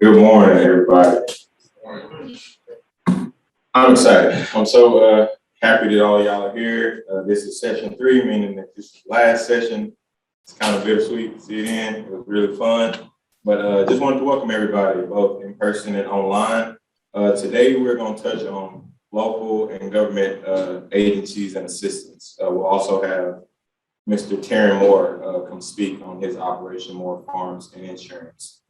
Good morning, everybody. I'm excited. I'm so happy that all y'all are here. This is session 3, meaning that this is the last session. It's kind of bittersweet to see it in. It was really fun. But just wanted to welcome everybody, both in person and online. Today, we're going to touch on local and government agencies and assistance. We'll also have Mr. Terren come speak on his Operation Moore Farms and Insurance.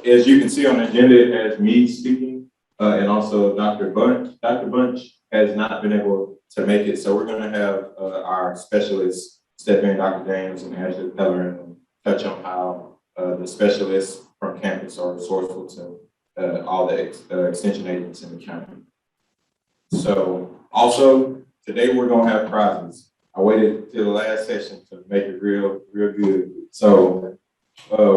As you can see on the agenda, it has me speaking and also Dr. Bunch. Dr. Bunch has not been able to make it, so we're going to have our specialists step in, Dr. James and Ashley Peller, and touch on how the specialists from campus are resourceful to all the extension agents in the county. So also, today we're going to have prizes. I waited till the last session to make it real good. So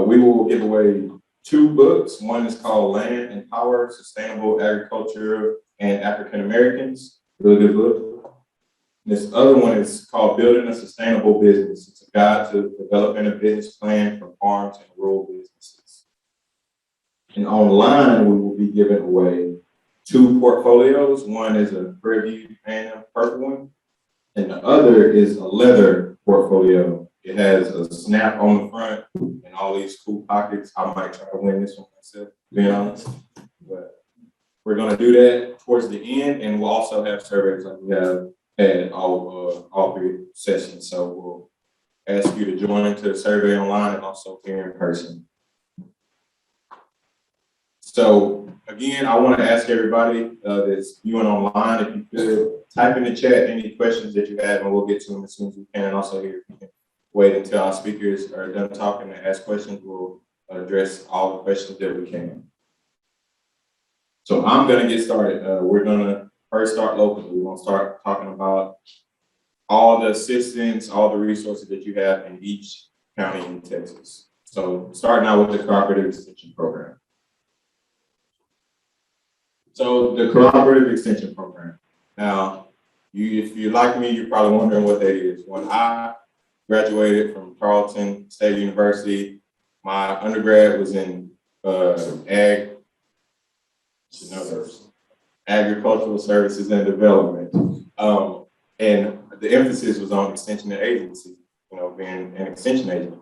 we will give away 2 books. One is called Land and Power, Sustainable Agriculture and African Americans. Really good book. This other one is called Building a Sustainable Business. It's a guide to developing a business plan for farms and rural businesses. And online, we will be giving away 2 portfolios. One is a Prairie and purple one, and the other is a leather portfolio. It has a snap on the front and all these cool pockets. I might try to win this one myself, to be honest. But we're going to do that towards the end, and we'll also have surveys like we have had all 3 sessions. So we'll ask you to join into the survey online and also here in person. So again, I want to ask everybody that's viewing online, if you could type in the chat any questions that you have, and we'll get to them as soon as we can. And also here, if you can wait until our speakers are done talking and ask questions, we'll address all the questions that we can. So I'm going to get started. We're going to first start locally. We're going to start talking about all the assistance, all the resources that you have in each county in Texas. So starting out with the Cooperative Extension Program. So the Cooperative Extension Program. Now, if you're like me, you're probably wondering what that is. When I graduated from Tarleton State University, my undergrad was in agricultural services and development. And the emphasis was on extension agency, being an extension agent.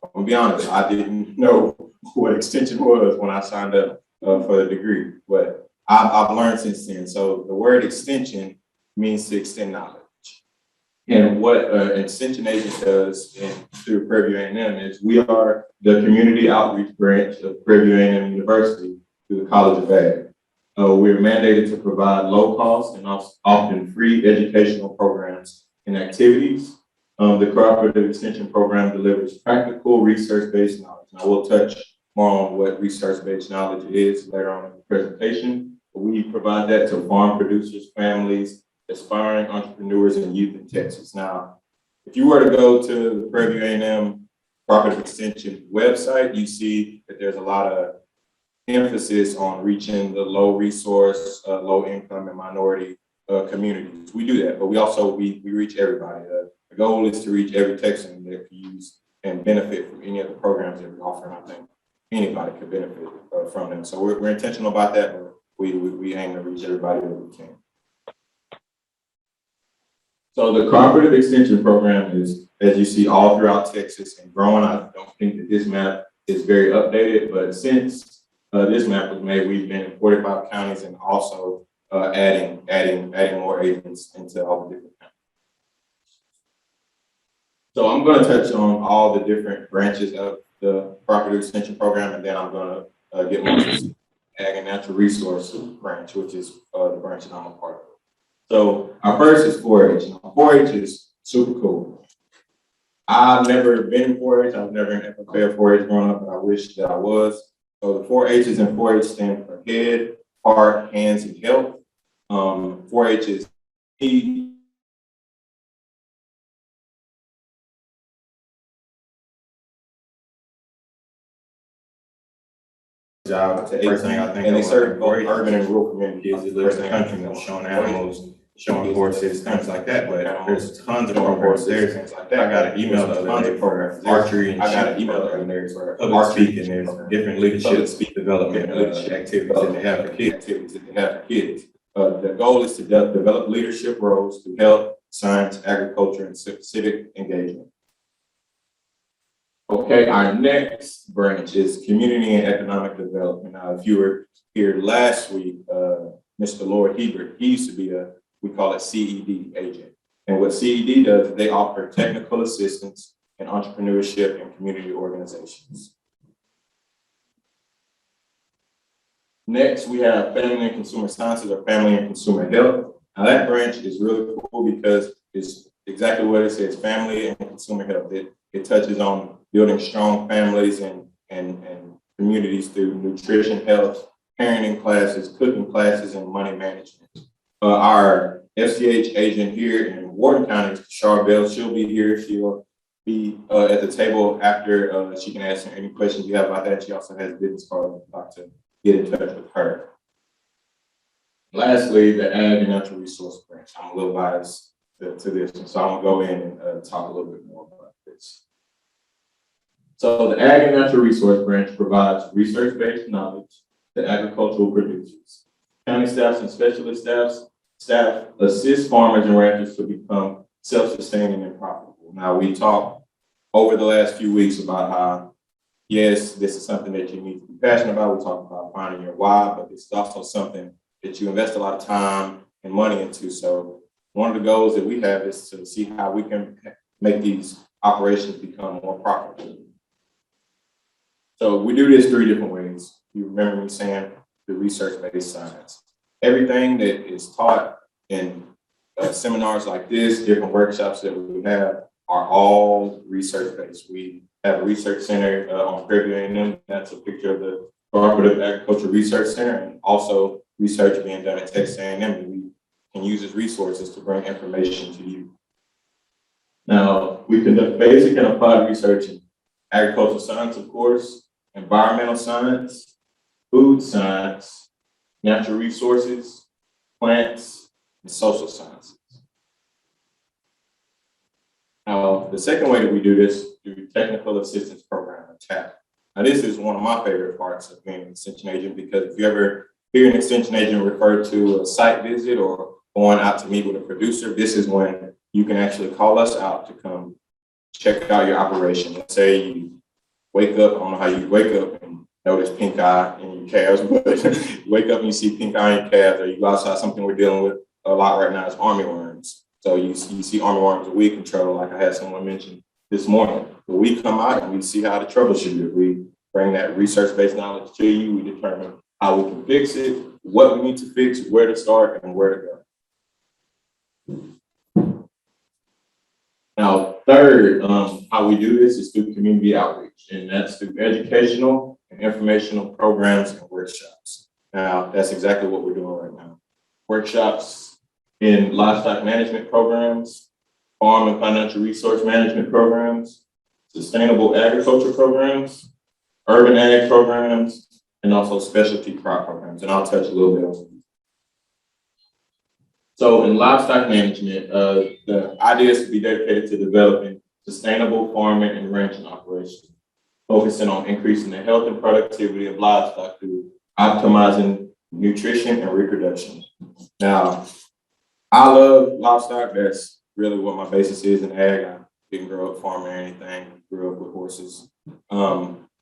I'm gonna be honest, I didn't know what extension was when I signed up for the degree, but I've learned since then. So the word extension means to extend knowledge. And what an extension agent does through Prairie A&M is we are the community outreach branch of Prairie A&M University through the College of Ag. We're mandated to provide low cost and often free educational programs and activities. The Cooperative Extension Program delivers practical research-based knowledge. And I will touch more on what research-based knowledge is later on in the presentation. We provide that to farm producers, families, aspiring entrepreneurs, and youth in Texas. Now, if you were to go to the Prairie A&M Cooperative Extension website, you see that there's a lot of emphasis on reaching the low resource, low income, and minority communities. We do that, but we reach everybody. The goal is to reach every Texan that can use and benefit from any of the programs that we offer. And I think anybody could benefit from them. So we're intentional about that, but we aim to reach everybody that we can. So the Cooperative Extension Program is, as you see, all throughout Texas and growing. I don't think that this map is very updated, but since this map was made, we've been in 45 counties and also adding more agents into all the different counties. So I'm going to touch on all the different branches of the Cooperative Extension Program, and then I'm going to get more specific. Ag and Natural Resource branch, which is the branch that I'm a part of. So our first is 4-H. Now, 4-H is super cool. I've never been in 4-H. I've never in FFA 4-H growing up, but I wish that I was. So the 4-H's and 4-H stand for head, heart, hands, and health. 4-H is job to everything, I think, and they serve both urban and rural communities across the country, showing animals showing horses, things like that, but there's tons of programs there, things like that. I got an email the other day for archery and I got an email the other day for public speaking and different leadership development activities that they have for kids. The goal is to develop leadership roles through health, science, agriculture, and civic engagement. Okay, our next branch is community and economic development. Now, if you were here last week, Mr. Lord Hebert, he used to be we call it CED agent. And what CED does is they offer technical assistance in entrepreneurship and community organizations. Next, we have family and consumer sciences or family and consumer health. Now that branch is really cool because it's exactly what it says, family and consumer health. It touches on building strong families and communities through nutrition, health, parenting classes, cooking classes, and money management. Our FCH agent here in Wharton County is Charbel. She'll be here. She'll be at the table after she can answer any questions you have about that. She also has a business card if you'd like to get in touch with her. Lastly, the Ag and Natural Resource branch. I'm a little biased to this one, so I'm gonna go in and talk a little bit more about this. So the Ag and Natural Resource branch provides research-based knowledge to agricultural producers. County staffs and specialist staff assist farmers and ranchers to become self-sustaining and profitable. Now, we talked over the last few weeks about how, yes, this is something that you need to be passionate about. We talked about finding your why, but it's also something that you invest a lot of time and money into. So one of the goals that we have is to see how we can make these operations become more profitable. So we do this 3 different ways. You remember me saying the research-based science. Everything that is taught in seminars like this, different workshops that we have, are all research-based. We have a research center on Prairie. That's a picture of the Cooperative Agriculture Research Center, and also research being done at Texas A&M. We can use as resources to bring information to you. Now, we conduct basic and applied research in agricultural science, of course, environmental science, food science, natural resources, plants, and social sciences. Now, the second way that we do this through technical assistance program, TAP. Now, this is one of my favorite parts of being an extension agent, because if you ever hear an extension agent refer to a site visit or going out to meet with a producer, this is when you can actually call us out to come check out your operation. Let's say you wake up, I don't know how you wake up and notice pink eye in your calves, but you wake up and you see pink eye in your calves, or you go outside. Something we're dealing with a lot right now is armyworms. So you see armyworms that we control, like I had someone mention this morning. But we come out and we see how to troubleshoot it. We bring that research-based knowledge to you. We determine how we can fix it, what we need to fix, where to start, and where to go. Now, third, how we do this is through community outreach, and that's through educational and informational programs and workshops. Now, that's exactly what we're doing right now. Workshops in livestock management programs, farm and financial resource management programs, sustainable agriculture programs, urban ag programs, and also specialty crop programs. And I'll touch a little bit on these. So in livestock management, the idea is to be dedicated to developing sustainable farming and ranching operations, focusing on increasing the health and productivity of livestock through optimizing nutrition and reproduction. Now, I love livestock. That's really what my basis is in ag. I didn't grow up farming or anything, grew up with horses.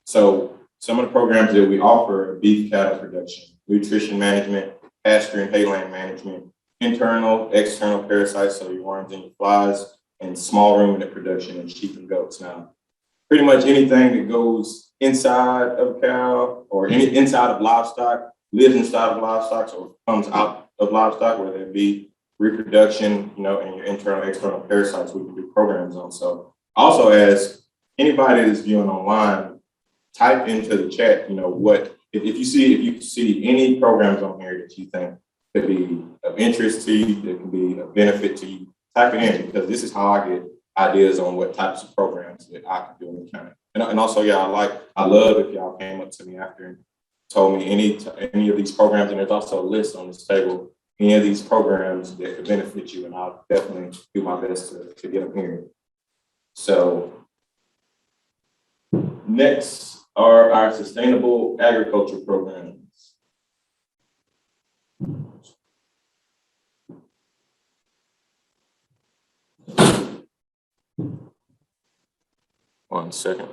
So some of the programs that we offer are beef cattle production, nutrition management, pasture and hayland management, internal, external parasites, so your worms and your flies, and small ruminant production in sheep and goats. Now, pretty much anything that goes inside of a cow or inside of livestock, lives inside of livestock or comes out of livestock, whether it be reproduction, and your internal, external parasites, we can do programs on. So also, as anybody that's viewing online, type into the chat, what, if you see any programs on here that you think could be of interest to you, that can be of benefit to you, type it in, because this is how I get ideas on what types of programs that I can do in the county. And also, I love if y'all came up to me after and told me any of these programs, and there's also a list on this table any of these programs that could benefit you, and I'll definitely do my best to get them here. So next are our sustainable agriculture programs. 1 second.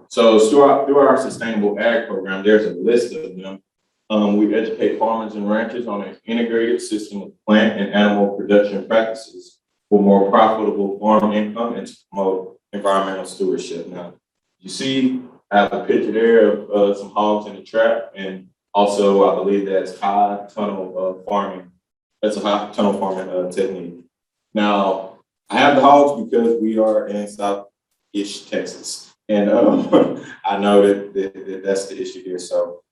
So through our sustainable ag program, there's a list of them. We educate farmers and ranchers on an integrated system of plant and animal production practices for more profitable farm income and to promote environmental stewardship. Now, you see, I have a picture there of some hogs in the trap, and also I believe that's high tunnel farming. That's a high tunnel farming technique. Now, I have the hogs because we are in South-ish Texas. And I know that that's the issue here. So,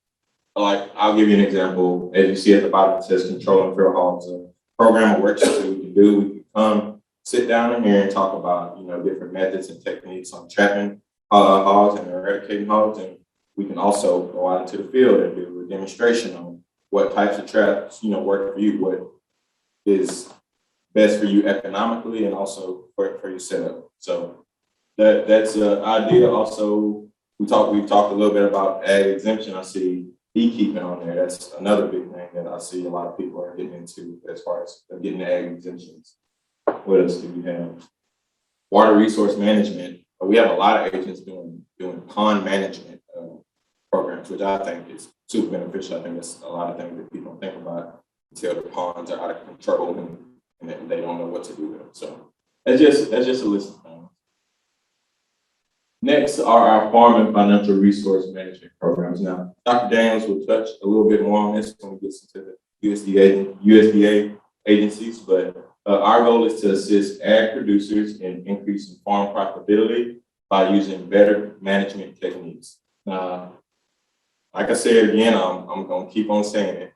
like, I'll give you an example. As you see at the bottom, it says control and feral hogs. A program of works that we can do. We can come sit down in here and talk about, different methods and techniques on trapping hogs and eradicating hogs. And we can also go out into the field and do a demonstration on what types of traps, work for you, what is best for you economically, and also for your setup. So that's an idea. Also, we've talked a little bit about ag exemption. I see beekeeping on there. That's another big thing that I see a lot of people are getting into as far as getting ag exemptions. What else do we have? Water resource management. We have a lot of agents doing pond management programs, which I think is super beneficial. I think that's a lot of things that people don't think about until the ponds are out of control and they don't know what to do with them. So that's just a list of things. Next are our farm and financial resource management programs. Now, Dr. Daniels will touch a little bit more on this when we get into the USDA agencies, but our goal is to assist ag producers in increasing farm profitability by using better management techniques. Now, like I said again, I'm going to keep on saying it,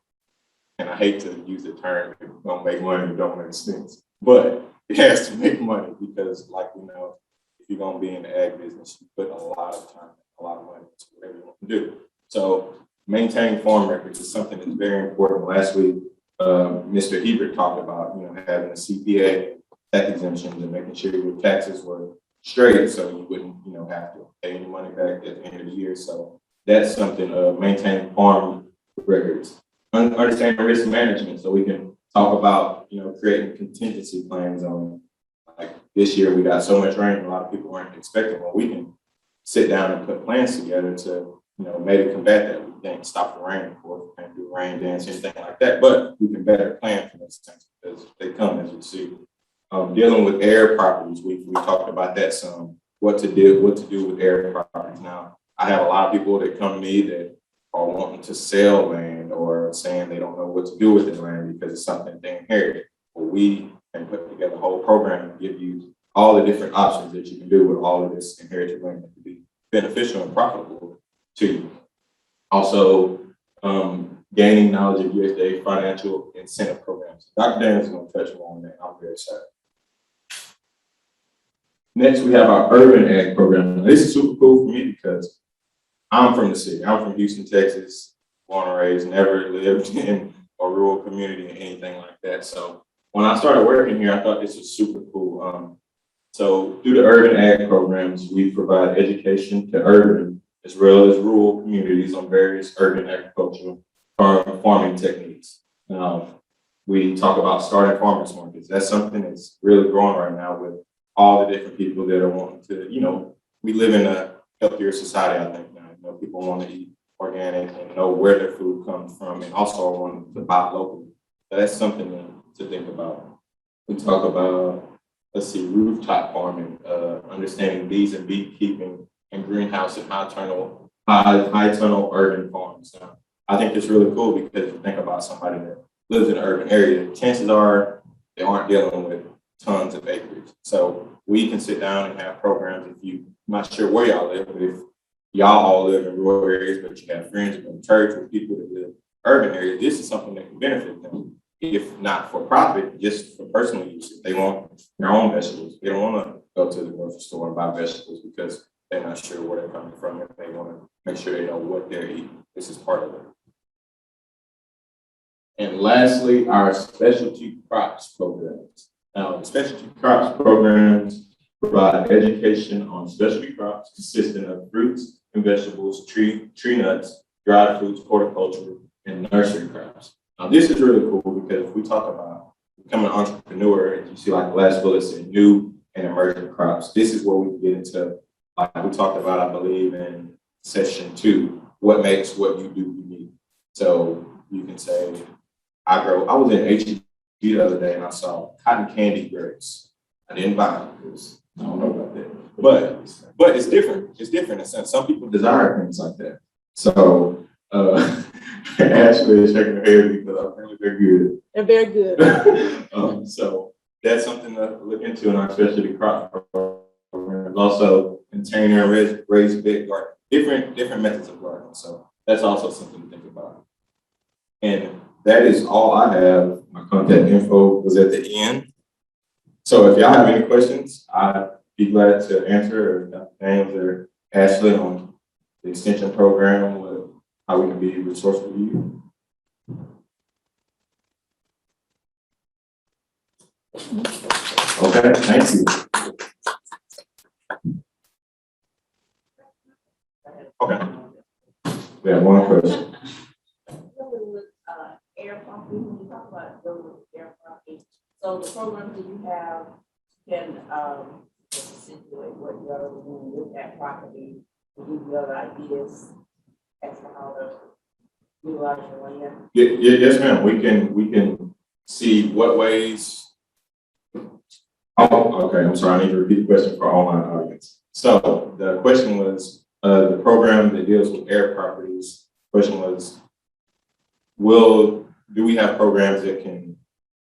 and I hate to use the term, if it don't make money, it don't make sense, but it has to make money because, like we know, if you're going to be in the ag business, you put a lot of time, a lot of money into whatever you want to do. So maintaining farm records is something that's very important. Last week, Mr. Hebert talked about, having a CPA, tax exemptions, and making sure your taxes were straight so you wouldn't, have to pay any money back at the end of the year. So that's something, maintaining farm records. Understanding risk management, so we can talk about, creating contingency plans on, like this year we got so much rain, a lot of people weren't expecting. Well, we can sit down and put plans together to, maybe combat that. We can't stop the rain, of course, we can't do a rain dance, anything like that, but we can better plan for those things because they come, as you see. Dealing with air properties, we talked about that some, what to do with air properties. Now, I have a lot of people that come to me that are wanting to sell land or saying they don't know what to do with the land because it's something they inherited. Well, we can put together a whole program and give you all the different options that you can do with all of this inherited land that can be beneficial and profitable to you. Also, gaining knowledge of USDA financial incentive programs. Dr. Daniels is going to touch more on that. I'm very excited. Next, we have our urban ag program. Now, this is super cool for me because I'm from the city. I'm from Houston, Texas, born and raised, never lived in a rural community or anything like that. So when I started working here, I thought this was super cool. So through the urban ag programs, we provide education to urban as well as rural communities on various urban agricultural farming techniques. We talk about starting farmers markets. That's something that's really growing right now with all the different people that are wanting to, we live in a healthier society, I think now. People want to eat organic and know where their food comes from and also want to buy locally. So that's something to think about. We talk about, rooftop farming, understanding bees and beekeeping and greenhouse and high tunnel urban farms. Now, I think it's really cool because if you think about somebody that lives in an urban area, chances are they aren't dealing with tons of acreage. So we can sit down and have programs if you're not sure where y'all live, but if y'all all live in rural areas, but you have friends in church or people that live in urban areas, this is something that can benefit them. If not for profit, just for personal use. If they want their own vegetables, they don't want to go to the grocery store and buy vegetables because they're not sure where they're coming from. If they want to make sure they know what they're eating, this is part of it. And lastly, our specialty crops programs. Now, the specialty crops programs provide education on specialty crops consisting of fruits and vegetables, tree nuts, dried fruits, horticulture, and nursery crops. Now, this is really cool because if we talk about becoming an entrepreneur, as you see like the last bullet said, new and emerging crops, this is where we get into, like we talked about, I believe, in session 2, what makes what you do unique. So you can say, I was in HEB the other day and I saw cotton candy grapes. I didn't buy them because I don't know about that. But it's different. It's different in a sense. Some people desire things like that. So Ashley is shaking her head because apparently they're good. They're very good. So that's something to look into in our specialty crop program. Also, container raised bed garden. Different methods of gardening. So that's also something to think about. And that is all I have. My contact info was at the end. So if y'all have any questions, I'd be glad to answer, or Dr. James or Ashley on the extension program, how we can be resourceful to you. Okay, thank you. Okay. We have one question. Air pumping, when you talk about air pumping, so the programs that you have can situate what you are doing with that property, and give you other ideas as to how to utilize your land. Yes, ma'am. We can see what ways. Oh, okay. I'm sorry. I need to repeat the question for all my audience. So the question was the program that deals with air properties. Question was, do we have programs that can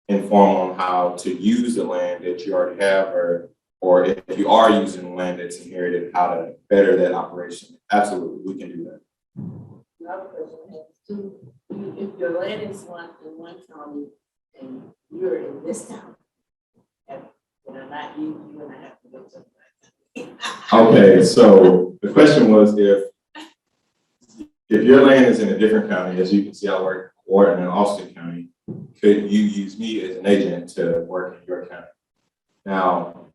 inform on how to use the land that you already have, or if you are using the land that's inherited, how to better that operation? Absolutely, we can do that. Another question is too, if your land is in one county and you're in this town, and not you, you're gonna have to go to Okay, so the question was if your land is in a different county, as you can see, I work in Wharton and Austin County, could you use me as an agent to work in your county? Now,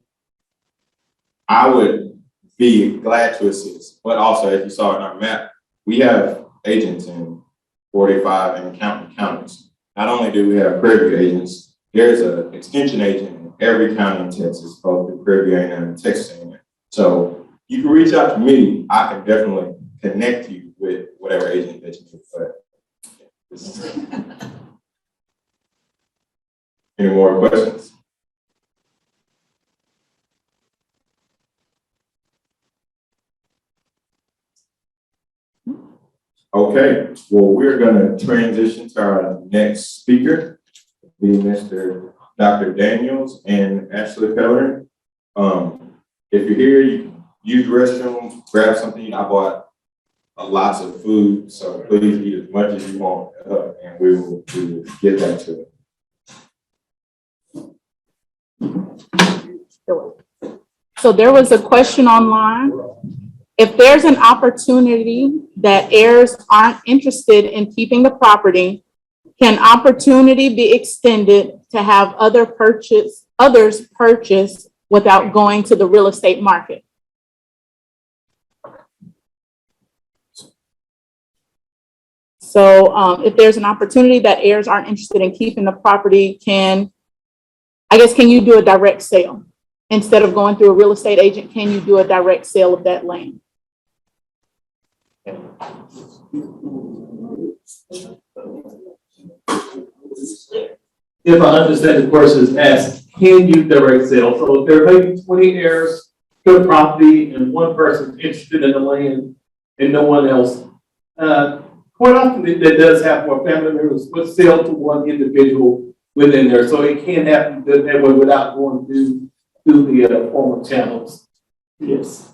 I would be glad to assist, but also, as you saw in our map, we have agents in 45 and counting counties. Not only do we have Prairie agents, there's an extension agent in every county in Texas, both in Prairie and Texas A&M. So you can reach out to me. I can definitely connect you with whatever agent that you prefer. Any more questions? Okay, well, we're going to transition to our next speaker, be Mr. Dr. Daniels and Ashley Pellerin. If you're here, you can use the restroom, grab something. I bought lots of food, so please eat as much as you want, and we will get back to it. So there was a question online. If there's an opportunity that heirs aren't interested in keeping the property, can opportunity be extended to have others purchase without going to the real estate market? So if there's an opportunity that heirs aren't interested in keeping the property, can you do a direct sale? Instead of going through a real estate agent, can you do a direct sale of that land? If I understand the question is asked, can you direct sale? So if there may be 20 heirs to the property and one person interested in the land and no one else, quite often that does happen where family members would sell to one individual within there. So it can happen that way without going through the formal channels. Yes.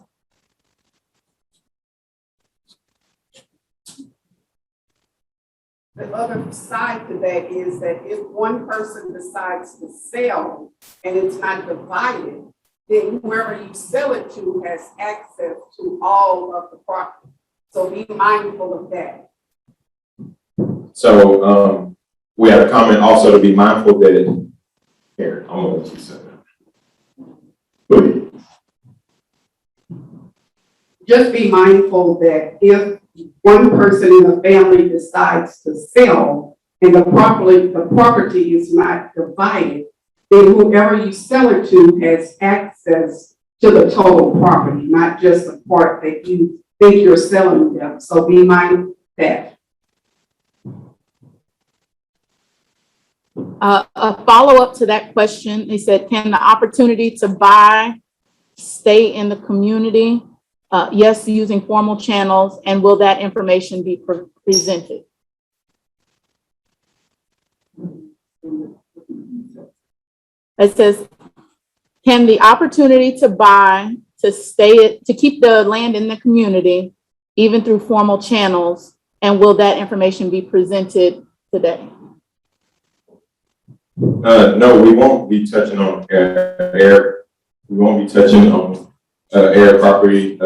The other side to that is that if one person decides to sell and it's not divided, then whoever you sell it to has access to all of the property. So be mindful of that. So we have a comment also to be mindful that, here, I'm gonna let you say that. Just be mindful that if one person in the family decides to sell and the property is not divided, then whoever you sell it to has access to the total property, not just the part that you think you're selling them. So be mindful of that. A follow-up to that question, they said, can the opportunity to buy stay in the community? Yes, using formal channels, and will that information be presented? It says, can the opportunity to buy, to keep the land in the community, even through formal channels, and will that information be presented today? No, we won't be touching on air. We won't be touching on air property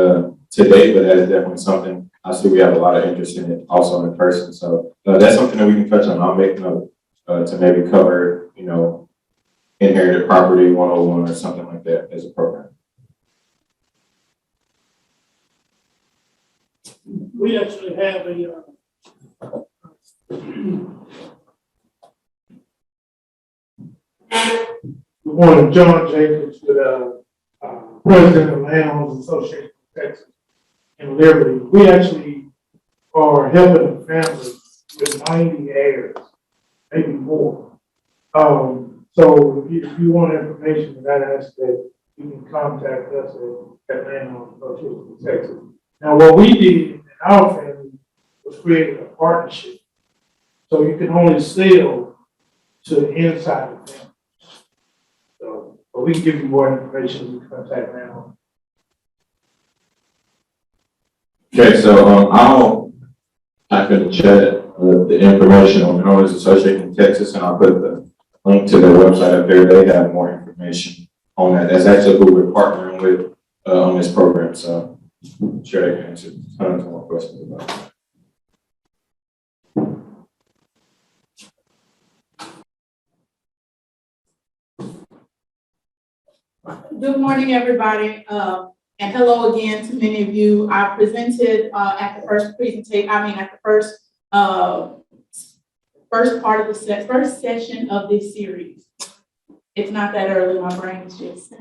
today, but that is definitely something I see we have a lot of interest in it also in person. So that's something that we can touch on. I'll make note to maybe cover, you know, inherited property 101 or something like that as a program. We actually have a good morning, John Jacobs, with President of Landowners Association of Texas and Liberty. We actually are helping the families with 90 heirs, maybe more. So if you want information in that aspect, you can contact us at Landowners Association of Texas. Now, what we did in our family was create a partnership. So you can only sell to inside the family. So, but we can give you more information. You can contact Landowners. Okay, so I'll type in the chat the information on Owners Association in Texas, and I'll put the link to their website up there. They have more information on that. That's actually who we're partnering with on this program. So I'm sure they can answer tons more questions about that. Good morning, everybody, and hello again to many of you. I presented at the first first part of the first session of this series. It's not that early, my brain is just.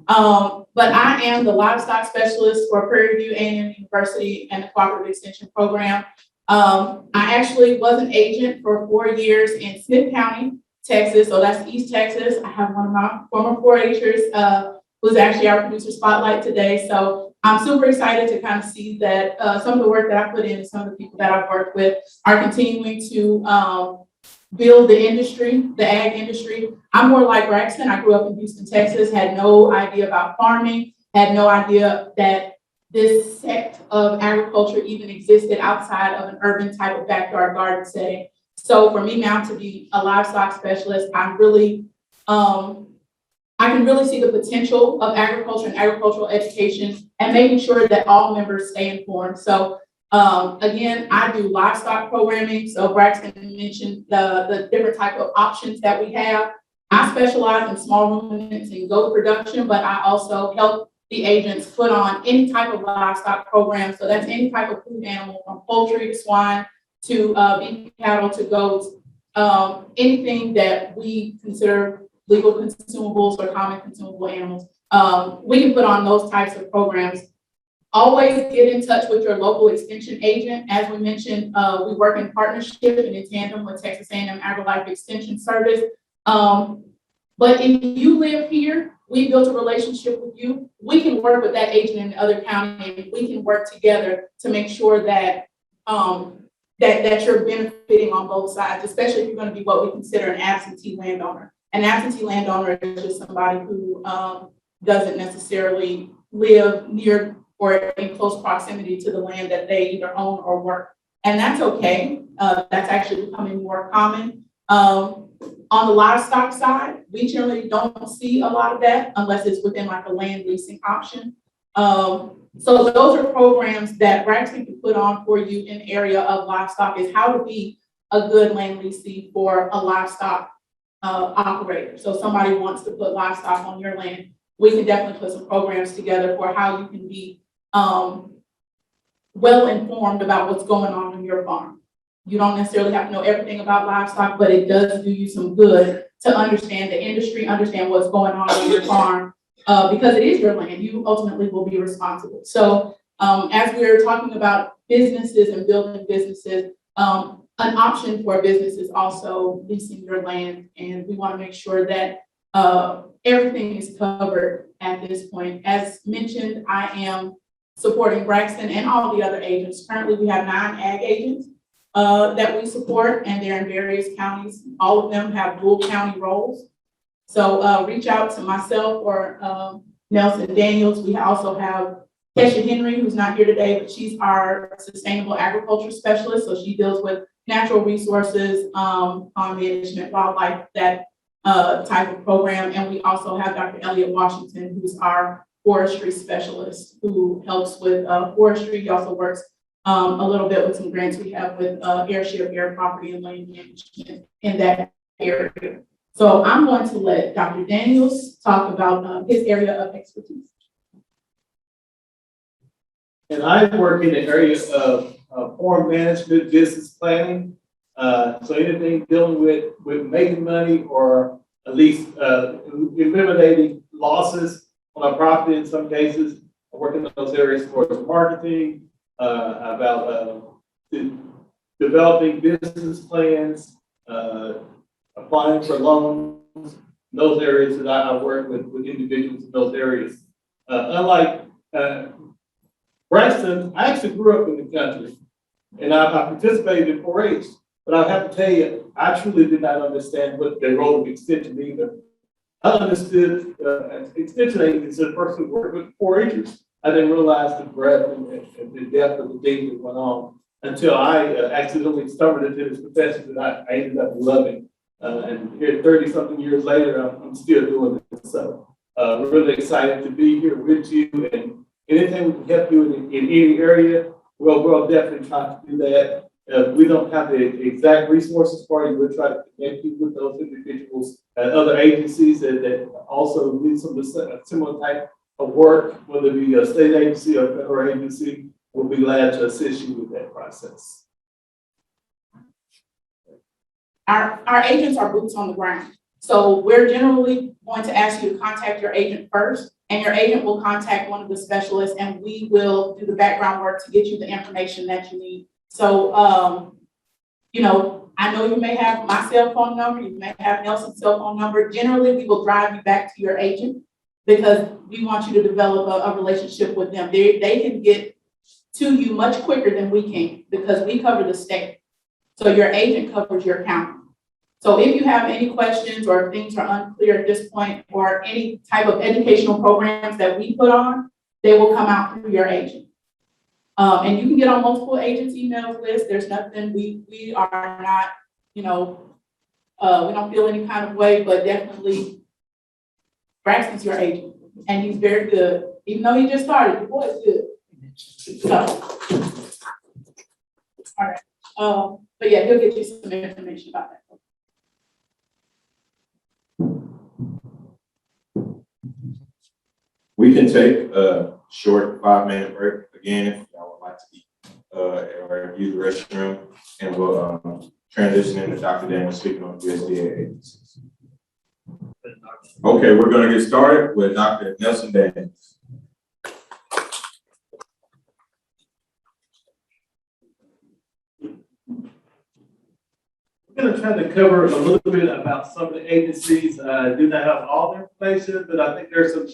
But I am the livestock specialist for Prairie View A&M University and the Cooperative Extension Program. I actually was an agent for 4 years in Smith County, Texas, so that's East Texas. I have one of my former 4-Hers who's actually our producer spotlight today. So I'm super excited to kind of see that some of the work that I put in and some of the people that I've worked with are continuing to build the industry, the ag industry. I'm more like Braxton. I grew up in Houston, Texas, had no idea about farming, had no idea that this sect of agriculture even existed outside of an urban type of backyard garden setting. So for me now to be a livestock specialist, I'm really, I can really see the potential of agriculture and agricultural education and making sure that all members stay informed. So again, I do livestock programming. So Braxton mentioned the different type of options that we have. I specialize in small ruminants and goat production, but I also help the agents put on any type of livestock program. So that's any type of food animal, from poultry to swine to beef cattle to goats, anything that we consider legal consumables or common consumable animals. We can put on those types of programs. Always get in touch with your local extension agent. As we mentioned, we work in partnership and in tandem with Texas A&M AgriLife Extension Service. But if you live here, we built a relationship with you. We can work with that agent in the other county, and we can work together to make sure that that you're benefiting on both sides, especially if you're going to be what we consider an absentee landowner. An absentee landowner is just somebody who doesn't necessarily live near or in close proximity to the land that they either own or work. And that's okay. That's actually becoming more common. On the livestock side, we generally don't see a lot of that unless it's within like a land leasing option. So those are programs that Braxton can put on for you in the area of livestock, is how to be a good land leasing for a livestock operator. So if somebody wants to put livestock on your land, we can definitely put some programs together for how you can be well informed about what's going on your farm. You don't necessarily have to know everything about livestock, but it does do you some good to understand the industry, understand what's going on your farm, because it is your land. You ultimately will be responsible. So as we're talking about businesses and building businesses, an option for a business is also leasing your land, and we want to make sure that everything is covered at this point. As mentioned, I am supporting Braxton and all the other agents. Currently, we have 9 ag agents that we support, and they're in various counties. All of them have dual county roles. So reach out to myself or Nelson Daniels. We also have Kesha Henry, who's not here today, but she's our sustainable agriculture specialist. So she deals with natural resources, farm management, wildlife, that type of program. And we also have Dr. Elliott Washington, who's our forestry specialist, who helps with forestry. He also works a little bit with some grants we have with airship, air property, and land management in that area. So I'm going to let Dr. Daniels talk about his area of expertise. And I work in the area of farm management, business planning. So anything dealing with making money or at least eliminating losses on a property in some cases. I work in those areas for marketing, about developing business plans, applying for loans, those areas that I work with individuals in those areas. Unlike Braxton, I actually grew up in the country, and I participated in 4-H, but I have to tell you, I truly did not understand what the role of extension either. I understood extension agents as a person who worked with 4-Hers. I didn't realize the breadth and the depth of the things that went on until I accidentally stumbled into this profession that I ended up loving. And here 30-something years later, I'm still doing it. So we're really excited to be here with you, and anything we can help you in any area, we'll definitely try to do that. We don't have the exact resources for you. We'll try to connect you with those individuals and other agencies that also need some of the similar type of work, whether it be a state agency or federal agency. We'll be glad to assist you with that process. Our agents are boots on the ground. So we're generally going to ask you to contact your agent first, and your agent will contact one of the specialists, and we will do the background work to get you the information that you need. So, you know, I know you may have my cell phone number, you may have Nelson's cell phone number. Generally, we will drive you back to your agent because we want you to develop a relationship with them. They can get to you much quicker than we can because we cover the state. So your agent covers your county. So if you have any questions or things are unclear at this point, or any type of educational programs that we put on, they will come out through your agent. And you can get on multiple agents' email lists. There's nothing, we are not, you know, we don't feel any kind of way, but definitely Braxton's your agent, and he's very good. Even though he just started, the boy is good. So, all right. But yeah, he'll get you some information about that. We can take a short 5-minute break again if y'all would like to eat or use the restroom, and we'll transition into Dr. Daniel speaking on USDA agencies. Okay, we're going to get started with Dr. Nelson Daniels. We're going to try to cover a little bit about some of the agencies. Do not have all the information, but I think there's some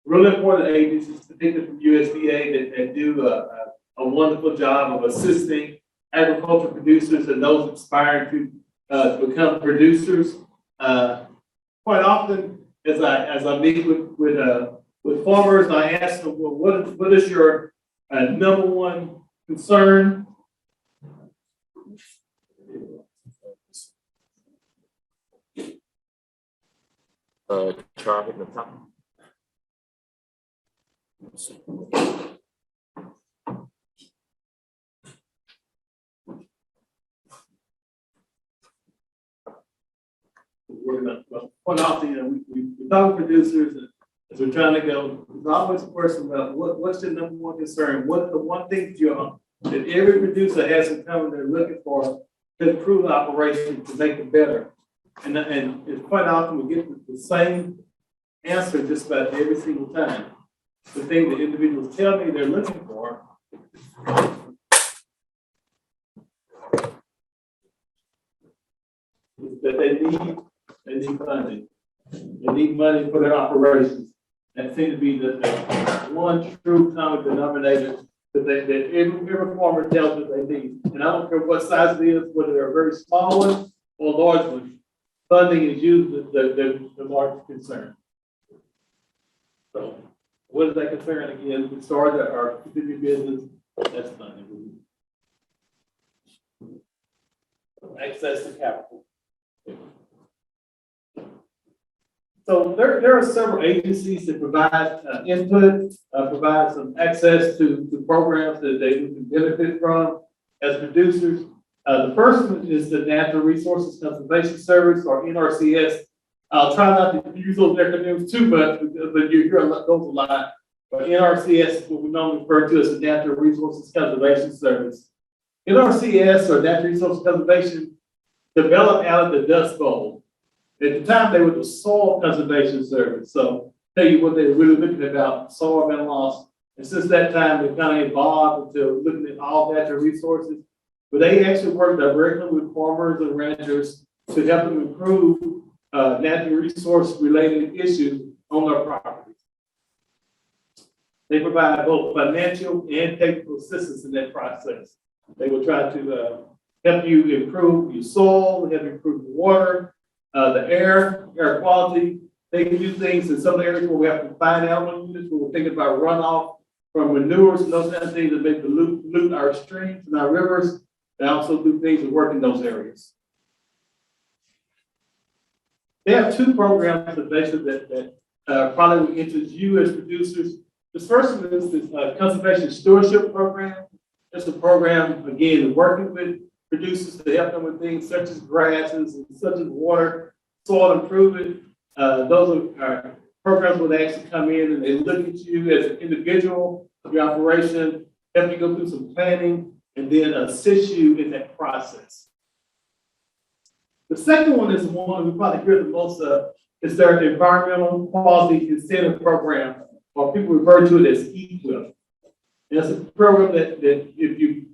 really important agencies, particularly from USDA, that do a wonderful job of assisting agricultural producers and those aspiring to become producers. Quite often, as I meet with farmers, I ask them, well, what is your number one concern? Try hitting the top. we're gonna, point out, we talk to producers, and as we're trying to go, there's always a question about what's the number one concern? What's the one thing that every producer has in common they're looking for to improve operation, to make it better? And it's quite often we get the same answer just about every single time. The thing that individuals tell me they're looking for is that they need funding. They need money for their operations. That seems to be the one true common denominator that every farmer tells us they need. And I don't care what size it is, whether they're a very small one or large one, funding is usually the largest concern. So what is that concern again? We started our continuing business, that's funding. Access to capital. So there are several agencies that provide input, provide some access to programs that they can benefit from as producers. The first one is the Natural Resources Conservation Service, or NRCS. I'll try not to use those acronyms too much, but you hear those a lot. But NRCS is what we normally refer to as the Natural Resources Conservation Service. NRCS, or Natural Resources Conservation, developed out of the Dust Bowl. At the time, they were the Soil Conservation Service. So, tell you what they were really looking about, soil being lost. And since that time, they've kind of evolved into looking at all natural resources. But they actually work directly with farmers and ranchers to help them improve natural resource related issues on their properties. They provide both financial and technical assistance in that process. They will try to help you improve your soil, help you improve the water, the air quality. They can do things in some areas where we have to find out units, where we're thinking about runoff from manures and those kind of things that make the pollute our streams and our rivers. They also do things that work in those areas. They have two programs that probably will interest you as producers. The first one is this Conservation Stewardship Program. It's a program, again, working with producers to help them with things such as grasses and such as water, soil improvement. Those are programs where they actually come in and they look at you as an individual of your operation, help you go through some planning, and then assist you in that process. The second one is the one we probably hear the most of, is their Environmental Quality Incentive Program, or people refer to it as EQIP. And it's a program that if you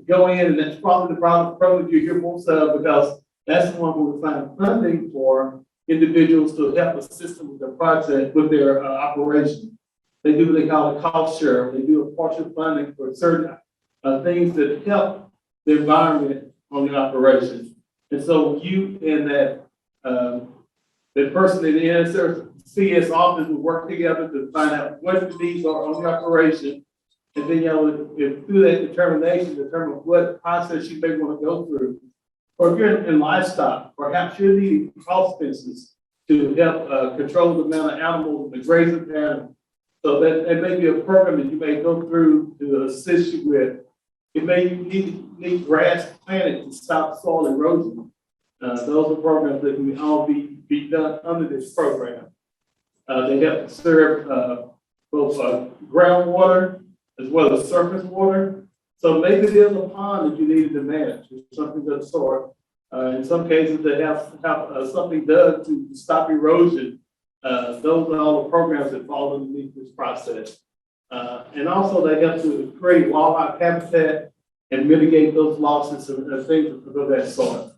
go in, and that's probably the program you hear most of, because that's the one where we find funding for individuals to help assist them with their project, with their operation. They do what they call a cost share. They do a partial funding for certain things that help the environment on the operation. And so you and that person in the NSCS office will work together to find out what the needs are on the operation. And then, if through that determine what process you may want to go through. Or if you're in livestock, perhaps you're needing cross fences to help control the amount of animals in the grazing pattern. So that may be a program that you may go through to assist you with. It may need grass planted to stop soil erosion. Those are programs that can all be done under this program. They help to serve both groundwater as well as surface water. So maybe there's a pond that you needed to manage, or something of the sort. In some cases, they have something done to stop erosion. Those are all the programs that fall underneath this process. And also they help to create wildlife habitat and mitigate those losses and things of that sort.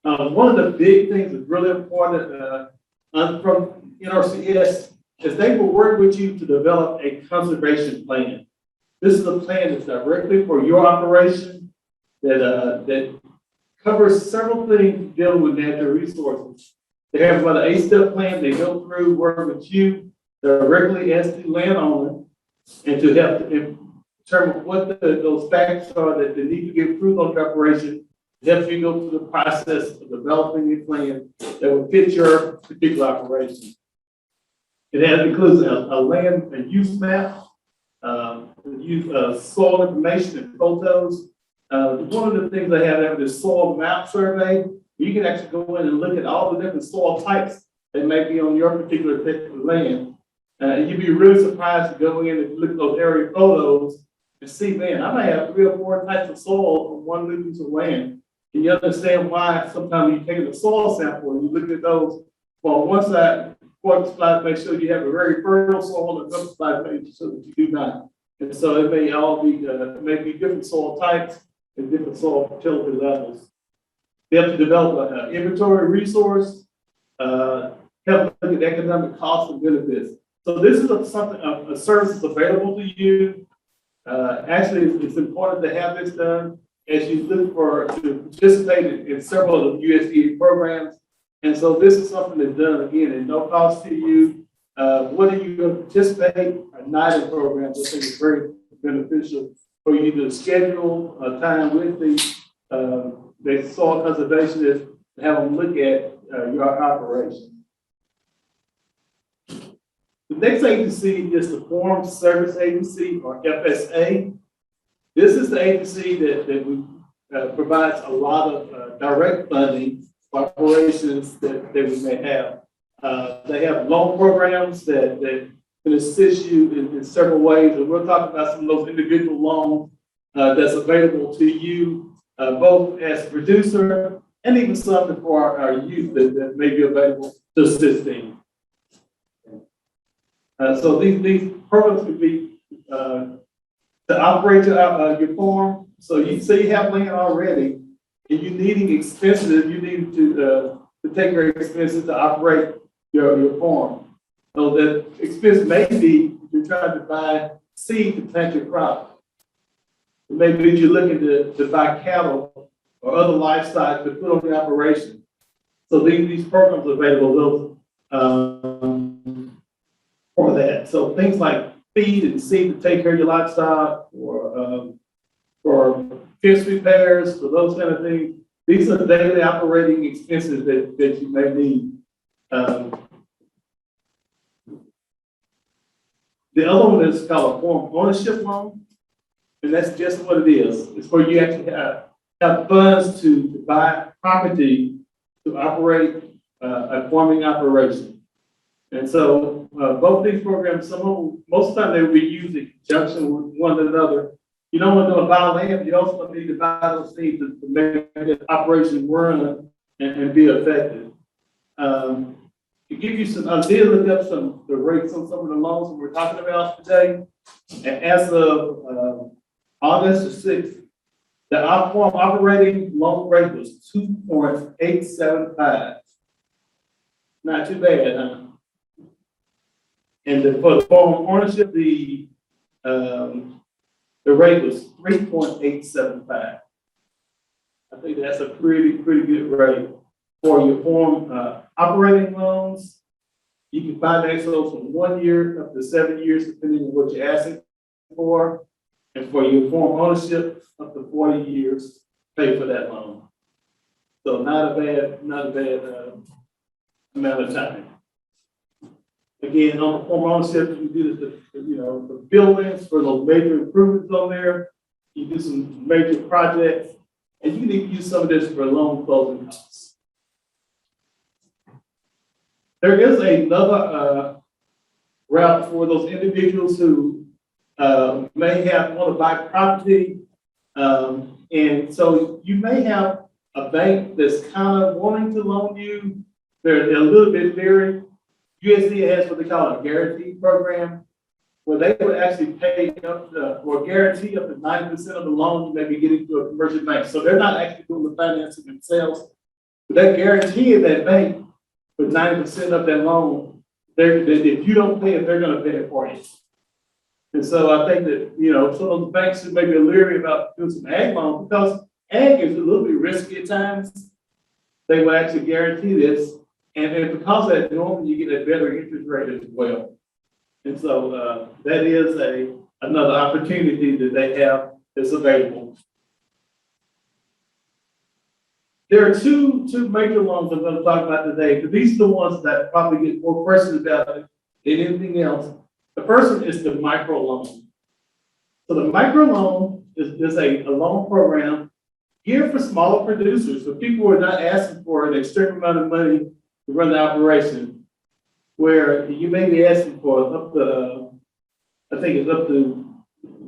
One of the big things that's really important from NRCS is they will work with you to develop a conservation plan. This is a plan that's directly for your operation that covers several things dealing with natural resources. They have about an 8-step plan. They go through, work with you directly as the landowner, and to help determine what those facts are that need to get approved on the operation, help you go through the process of developing a plan that will fit your particular operation. It includes a land and use map, soil information and photos, One of the things they have is soil map survey. You can actually go in and look at all the different soil types that may be on your particular piece of land. And you'd be really surprised to go in and look at those area photos and see, man, I may have 3 or 4 types of soil on one little piece of land. And you understand why sometimes you take a soil sample and you look at those. Well, one side, one slide make sure you have a very fertile soil, and another slide make sure that you do not. And so it may all be, maybe different soil types and different soil fertility levels. They have to develop an inventory resource, help look at economic costs and benefits. So this is a service that's available to you. Actually, it's important to have this done as you look to participate in several of the USDA programs. And so this is something that's done again at no cost to you. Whether you going to participate or not in programs, I think it's very beneficial for you to schedule a time with the soil conservationists to have them look at your operation. The next agency is the Foreign Service Agency, or FSA. This is the agency that provides a lot of direct funding for operations that we may have. They have loan programs that can assist you in several ways, and we'll talk about some of those individual loans that's available to you, both as a producer and even something for our youth that may be available to assist them. So these programs could be to operate your farm. So you say you have land already, and you're needing expenses, you need to take your expenses to operate your farm. So that expense may be you're trying to buy seed to plant your crop. Maybe you're looking to buy cattle or other livestock to put on the operation. So these programs are available for that. So things like feed and seed to take care of your livestock, or for fence repairs, for those kind of things. These are daily operating expenses that you may need. The other one is called a farm ownership loan, and that's just what it is. It's where you actually have funds to buy property to operate a farming operation. And so both these programs, most of the time they will be used in conjunction with one another. You don't want to buy land, you also need to buy those things to make the operation run and be effective. To give you some, I did look up the rates on some of the loans that we're talking about today. And as of August the 6th, the farm operating loan rate was 2.875. Not too bad, huh? And for the farm ownership, the rate was 3.875. I think that's a pretty good rate for your farm operating loans. You can finance those from 1 year up to 7 years, depending on what you're asking for. And for your farm ownership, up to 40 years, pay for that loan. So not a bad amount of time. Again, on the farm ownership, you do the buildings for those major improvements on there. You do some major projects, and you can even use some of this for loan closing costs. There is another route for those individuals who may want to buy property, and so you may have a bank that's kind of wanting to loan you. They're a little bit varied. USDA has what they call a guarantee program, where they would actually pay up to, or guarantee up to 90% of the loan you may be getting to a commercial bank. So they're not actually doing the financing themselves, but that guarantee of that bank with 90% of that loan, if you don't pay it, they're going to pay it for you. And so I think that, some of the banks who may be leery about doing some ag loans, because ag is a little bit risky at times, they will actually guarantee this. And because of that, normally you get a better interest rate as well. And so that is another opportunity that they have that's available. There are two major loans I'm going to talk about today, because these are the ones that probably get more questions about it than anything else. The first one is the micro loan. So the micro loan is a loan program geared for smaller producers, so people are not asking for an extreme amount of money to run the operation, where you may be asking for up to, I think it's up to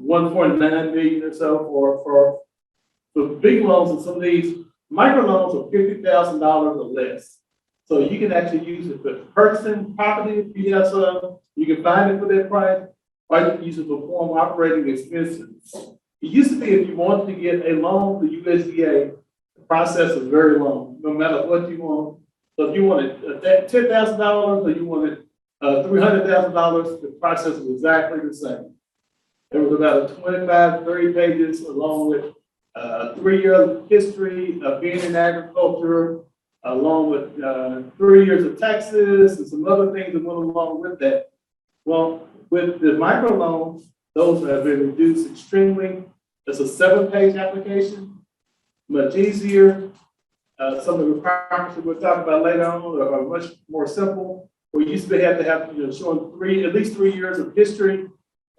1.9 million or so for big loans, and some of these micro loans are $50,000 or less. So you can actually use it for purchasing property if you have some, you can find it for that price, or you can use it for form operating expenses. It used to be if you wanted to get a loan to USDA, the process is very long, no matter what you want. So if you wanted $10,000 or you wanted $300,000, the process is exactly the same. There was about 25, 30 pages along with 3-year history of being in agriculture, along with 3 years of taxes and some other things that went along with that. Well, with the microloans, those have been reduced extremely. It's a 7-page application, much easier. Some of the requirements that we'll talk about later on are much more simple. We used to have showing at least 3 years of history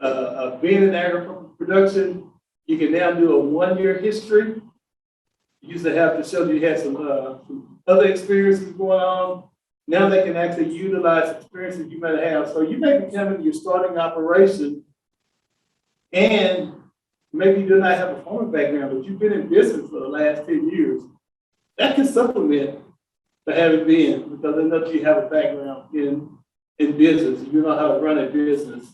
of being in agricultural production. You can now do a 1-year history. You used to have to show that you had some other experiences going on. Now they can actually utilize experiences you might have. So you may be coming to your starting operation and maybe you do not have a farming background, but you've been in business for the last 10 years. That can supplement the having been, because they know you have a background in business. You know how to run a business.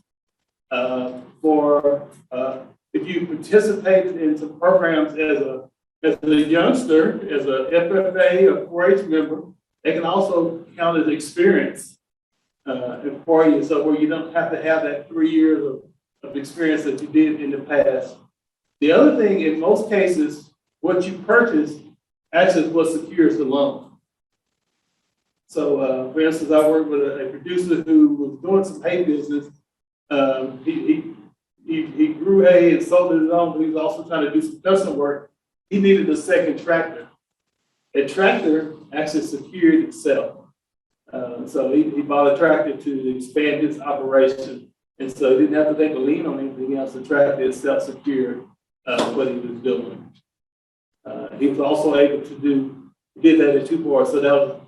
If you participated in some programs as a youngster, as a FFA or 4-H member, they can also count as experience for you. So where you don't have to have that 3 years of experience that you did in the past. The other thing, in most cases, what you purchase actually is what secures the loan. So, for instance, I worked with a producer who was doing some hay business. He grew hay and sold it on, but he was also trying to do some custom work. He needed a second tractor. A tractor actually secured itself. So he bought a tractor to expand his operation. And so he didn't have to take a lien on anything else. The tractor itself secured what he was doing. He was also able to did that in 2 parts. So that was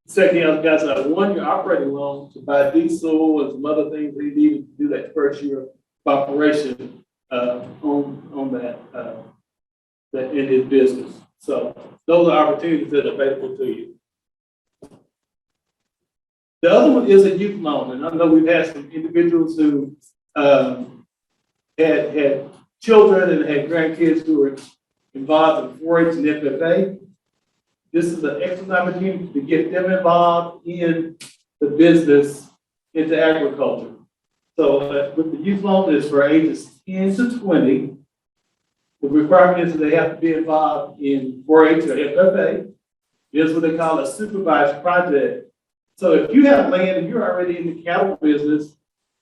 second year, guys, a 1-year operating loan to buy diesel and some other things he needed to do that first year of operation on that in his business. So those are opportunities that are available to you. The other one is a youth loan, and I know we've had some individuals who had children and had grandkids who were involved in 4-H and FFA. This is an excellent opportunity to get them involved in the business, into agriculture. So with the youth loan, is for ages 10 to 20. The requirement is that they have to be involved in 4-H or FFA. It's what they call a supervised project. So if you have land and you're already in the cattle business,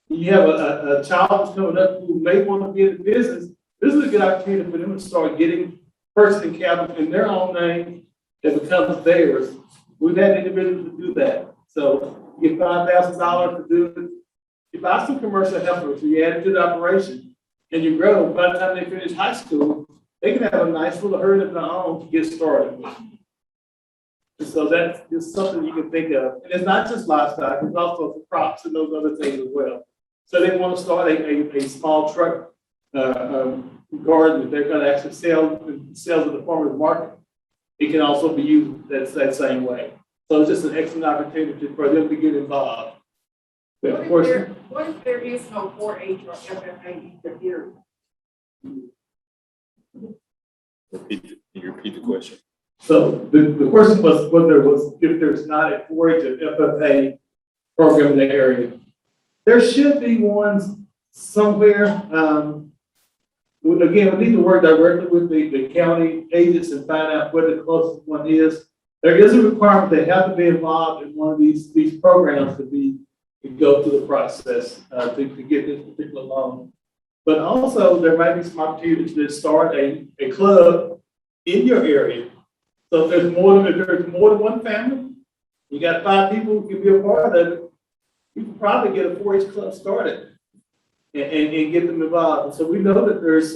and you have a child who's coming up who may want to be in the business, this is a good opportunity for them to start purchasing cattle in their own name that becomes theirs. We've had individuals to do that. So you get $5,000 to do it. You buy some commercial heifers, you add it to the operation, and you grow. By the time they finish high school, they can have a nice little herd of their own to get started with. And so that's just something you can think of. And it's not just livestock, it's also for crops and those other things as well. So they want to start a small truck garden that they're going to actually sell to the farmer's market. It can also be used that same way. So it's just an excellent opportunity for them to get involved. But of course, What if there is no 4-H or FFA either here? Can you repeat the question? so the question was whether if there's not a 4-H or FFA program in the area. There should be ones somewhere. Again, we need to work directly with the county agents and find out where the closest one is. There is a requirement they have to be involved in one of these programs to go through the process to get this particular loan. But also there might be some opportunities to start a club in your area. So if there's more than one family, you got 5 people who can be a part of it, you can probably get a 4-H club started. and get them involved. And so we know that there's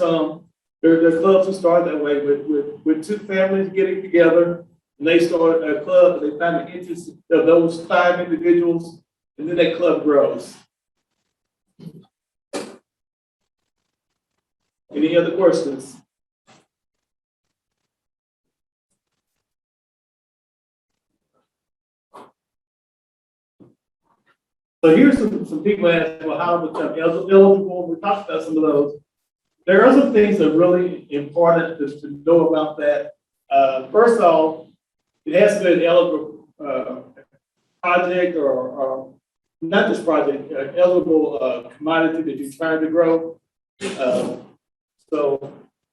there's clubs who start that way with two families getting together, and they start a club, and they find the interest of those 5 individuals, and then that club grows. Any other questions? So here's some people ask, well, how to become eligible. We talked about some of those. There are some things that are really important to know about that. First off, it has to be an eligible project or not just project, eligible commodity that you're trying to grow. So,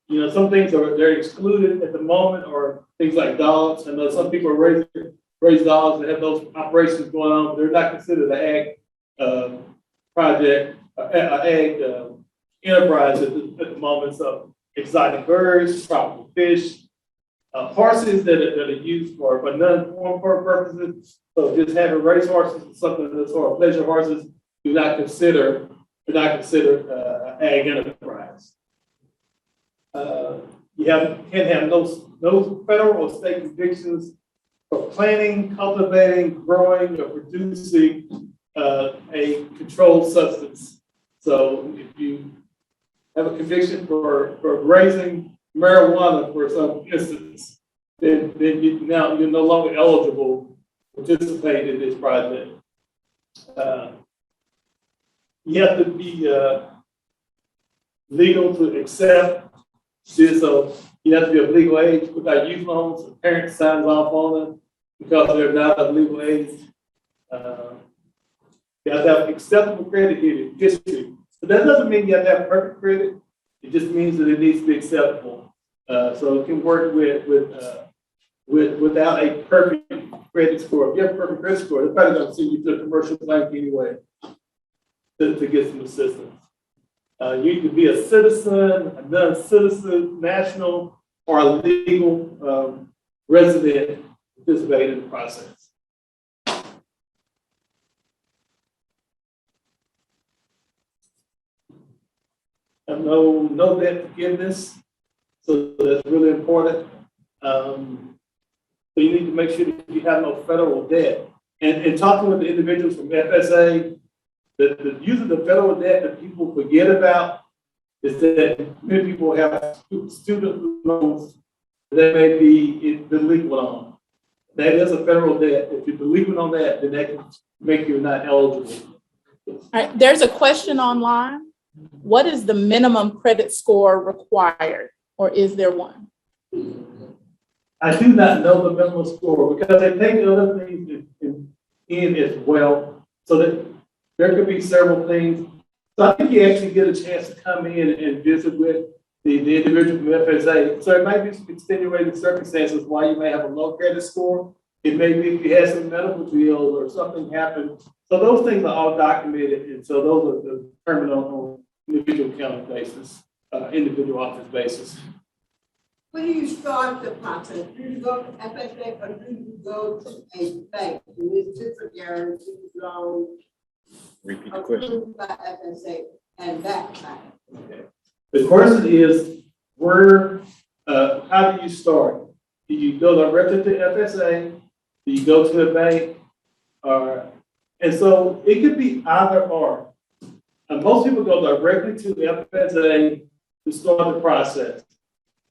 you know, some things they're excluded at the moment, or things like dogs. I know some people are raise dogs and have those operations going on, but they're not considered an ag project, ag enterprise at the moment. So exotic birds, tropical fish, horses that are used for non-farm purposes. So just having race horses is something that's sort of pleasure horses do not consider ag enterprise. You can have no federal or state convictions for planting, cultivating, growing, or producing a controlled substance. So if you have a conviction for raising marijuana, for some instance, then you're no longer eligible to participate in this project. You have to be legal to accept this, so you have to be of legal age. Without youth loans, the parent signs off on them because they're not of legal age. You have to have acceptable credit history. But that doesn't mean you have to have perfect credit. It just means that it needs to be acceptable. So it can work without a perfect credit score. If you have a perfect credit score, they're probably going to send you to a commercial bank anyway to get some assistance. You can be a citizen, a non-citizen, national, or a legal resident participating in the process. No debt forgiveness, so that's really important. So you need to make sure that you have no federal debt. And talking with the individuals from FSA, the use of the federal debt that people forget about is that many people have student loans that may be delinquent on. That is a federal debt. If you're delinquent on that, then that can make you not eligible. All right, there's a question online. What is the minimum credit score required, or is there one? I do not know the minimum score because they take other things in as well, so that there could be several things. So I think you actually get a chance to come in and visit with the individual from FSA. So it might be some extenuating circumstances why you may have a low credit score. It may be if you had some medical bill or something happened. So those things are all documented, and so those are determined on individual county basis, individual office basis. When do you start the process? Do you go to FSA or do you go to a bank? It's different guarantee loan. Repeat the question. Approved by FSA and that bank. Okay. The question is, how do you start? Do you go directly to FSA? Do you go to a bank? And so it could be either or. And most people go directly to the FSA to start the process.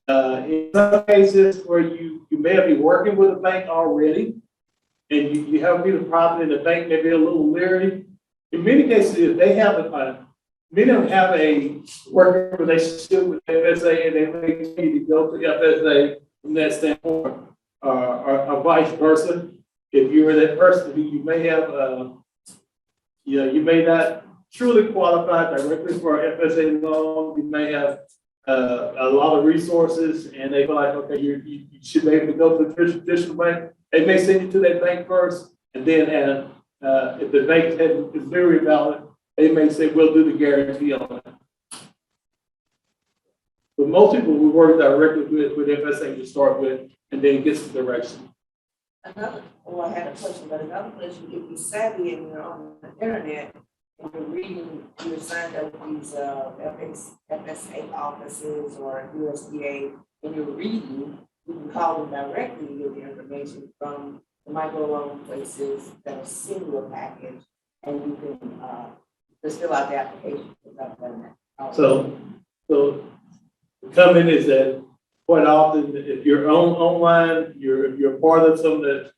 In some cases where you may be working with a bank already, and you have a piece of property and the bank may be a little leery. In many cases, if they have many of them have a working relationship with FSA, and they may need to go to FSA from that standpoint, or vice versa. If you're that person who you may have, you may not truly qualify directly for an FSA loan. You may have a lot of resources, and they feel like, okay, you should be able to go to the traditional bank. They may send you to that bank first, and then if the bank is very valid, they may say, we'll do the guarantee on it. But most people we work directly with FSA to start with, and then get some direction. I had a question, but another question, if you're savvy and you're on the internet, and you're reading, you're signed up with these, FSA offices or USDA, and you're reading, you can call them directly to get the information from the microloan places that'll send you a package, and you can, just fill out the application without done that. So the comment is that quite often, if you're online, you're part of some of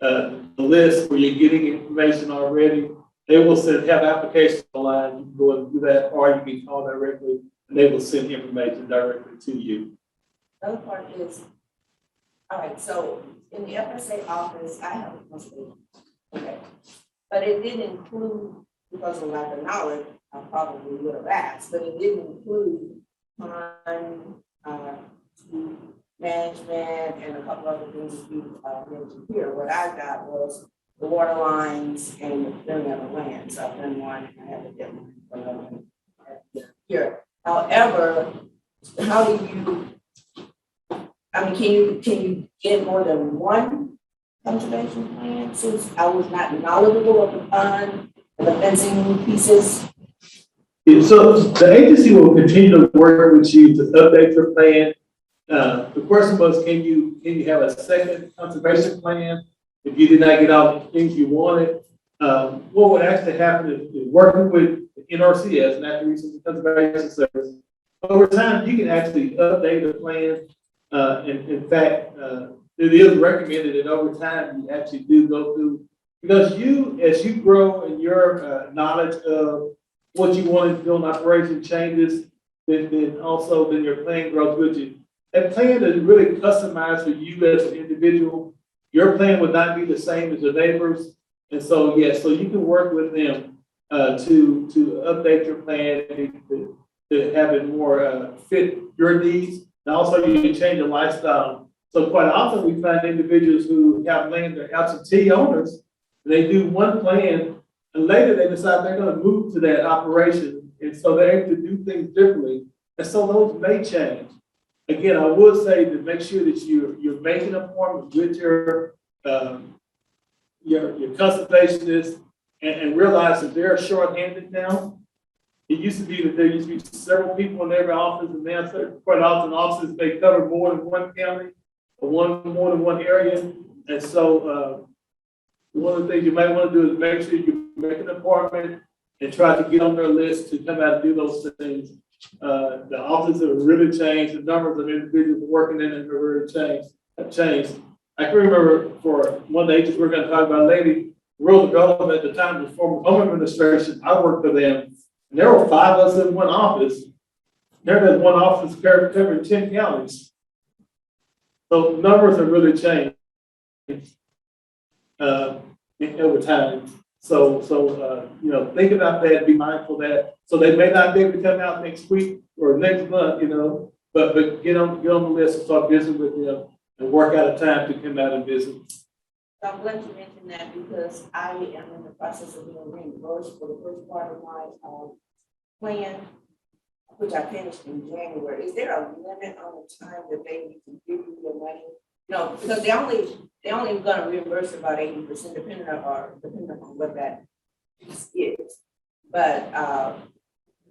the list where you're getting information already, they will have applications online, you can go and do that, or you can call directly, and they will send information directly to you. The other part is, all right, so in the FSA office, I have a mistake, okay? But it didn't include, because of lack of knowledge, I probably would have asked, but it didn't include fund, management, and a couple other things that you mentioned here. What I got was the water lines and the clearing of the land. So I've done one, I have to get one for another one here. However, how do you, I mean, can you get more than one conservation plan, since I was not knowledgeable of the fund and the fencing pieces? Yeah, so the agency will continue to work with you to update your plan. The question was, can you have a second conservation plan if you did not get all the things you wanted? What would actually happen is working with NRCS, Natural Resources Conservation Service, over time, you can actually update the plan. And in fact, it is recommended that over time, you actually do go through, because as you grow in your knowledge of what you want to do in operation changes, then your plan grows with you. That plan is really customized for you as an individual. Your plan would not be the same as your neighbors. And so, so you can work with them to update your plan to have it more fit your needs. And also you can change your lifestyle. So quite often we find individuals who have land, they're absentee owners, they do one plan, and later they decide they're going to move to that operation. And so they're able to do things differently. And so those may change. Again, I would say to make sure that you're making appointments with your conservationists and realize that they're shorthanded now. It used to be that there used to be several people in every office, and now quite often offices may cover more than one county or more than one area. And so one of the things you might want to do is make sure you make an appointment and try to get on their list to come out and do those things. The offices have really changed. The numbers of individuals working in it have really changed. I can remember for one of the agents we're going to talk about later, rural development at the time, the former home administration, I worked for them, and there were 5 of us in one office. There's one office covering 10 counties. So numbers have really changed over time. So think about that, be mindful of that. So they may not be able to come out next week or next month, but get on the list and start visiting with them and work out a time to come out and visit. I'm glad you mentioned that, because I am in the process of being reimbursed for the first part of my plan, which I finished in January. Is there a limit on the time that they need to give you your money? No, because they only gonna reimburse about 80%, depending on what that piece is. But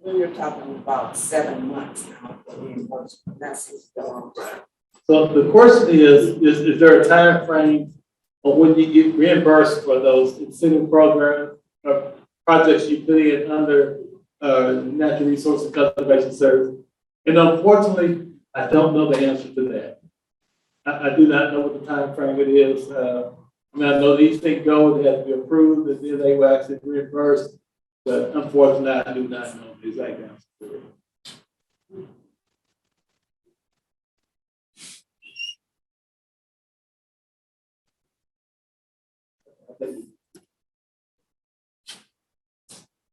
we are talking about 7 months now for reimbursement. That's the long time. So the question is there a time frame on when you get reimbursed for those incentive programs or projects you put in under Natural Resources Conservation Service? And unfortunately, I don't know the answer to that. I do not know what the time frame it is. I know these things go, they have to be approved, and then they will actually reimburse. But unfortunately, I do not know the exact answer to it.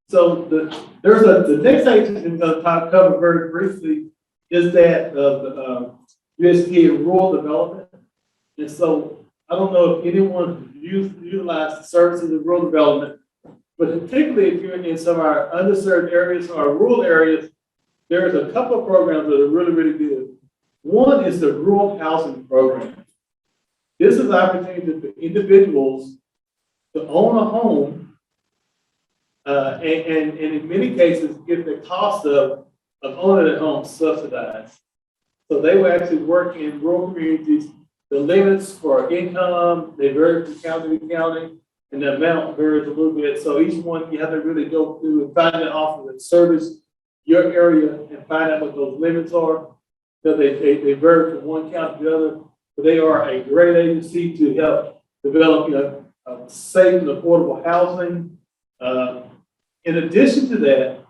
So the next agency we're going to cover very briefly is that of the USDA rural development. And so I don't know if anyone utilized the services of rural development, but particularly if you're in some of our underserved areas or our rural areas, there's a couple of programs that are really, really good. One is the rural housing program. This is an opportunity for individuals to own a home and in many cases, get the cost of owning a home subsidized. So they will actually work in rural communities. The limits for income, they vary from county to county, and the amount varies a little bit. So each one, you have to really go through and find an offer that service your area and find out what those limits are. So they vary from one county to the other, but they are a great agency to help develop, safe and affordable housing. In addition to that,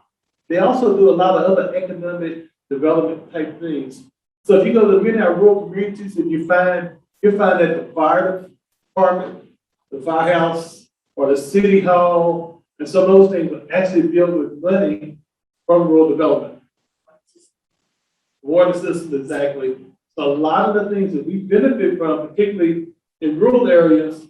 they also do a lot of other economic development type things. So if you go to many of our rural communities and you'll find that the fire department, the firehouse, or the city hall, and some of those things are actually built with money from rural development. Water systems, exactly. So a lot of the things that we benefit from, particularly in rural areas,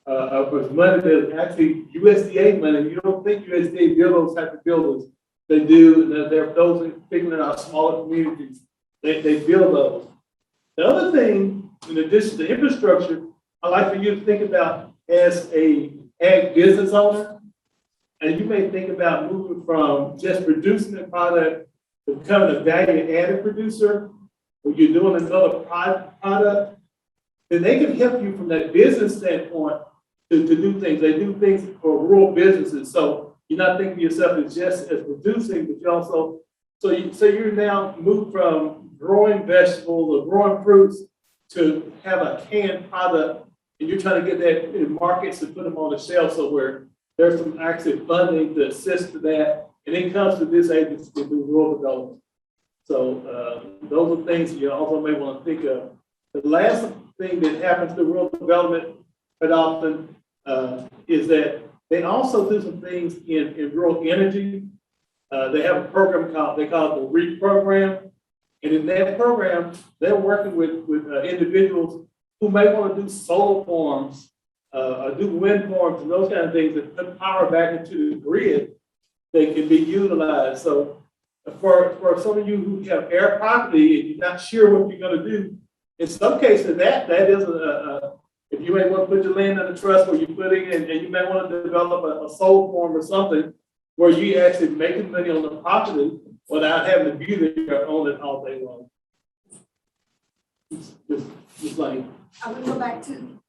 was money that actually USDA money. You don't think USDA build those type of buildings. They do, and they're those, particularly in our smaller communities. They build those. The other thing, in addition to infrastructure, I'd like for you to think about as a ag business owner, and you may think about moving from just producing a product to becoming a value-added producer, or you're doing another product, then they can help you from that business standpoint to do things. They do things for rural businesses. So you're not thinking of yourself as just as producing, but you also, so you're now moved from growing vegetables or growing fruits to have a canned product, and you're trying to get that in markets and put them on the shelf somewhere. There's some actual funding to assist to that, and it comes to this agency to do rural development. So those are things you also may want to think of. The last thing that happens to rural development quite often is that they also do some things in rural energy. They have a program they call it the REAP program. And in that program, they're working with individuals who may want to do solar farms, or do wind farms and those kind of things that put power back into the grid that can be utilized. So for some of you who have air property and you're not sure what you're going to do, in some cases that is if you may want to put your land in a trust where you're putting in, and you may want to develop a solar farm or something where you actually making money on the property without having to be there on it all day long. Just like. I would go back to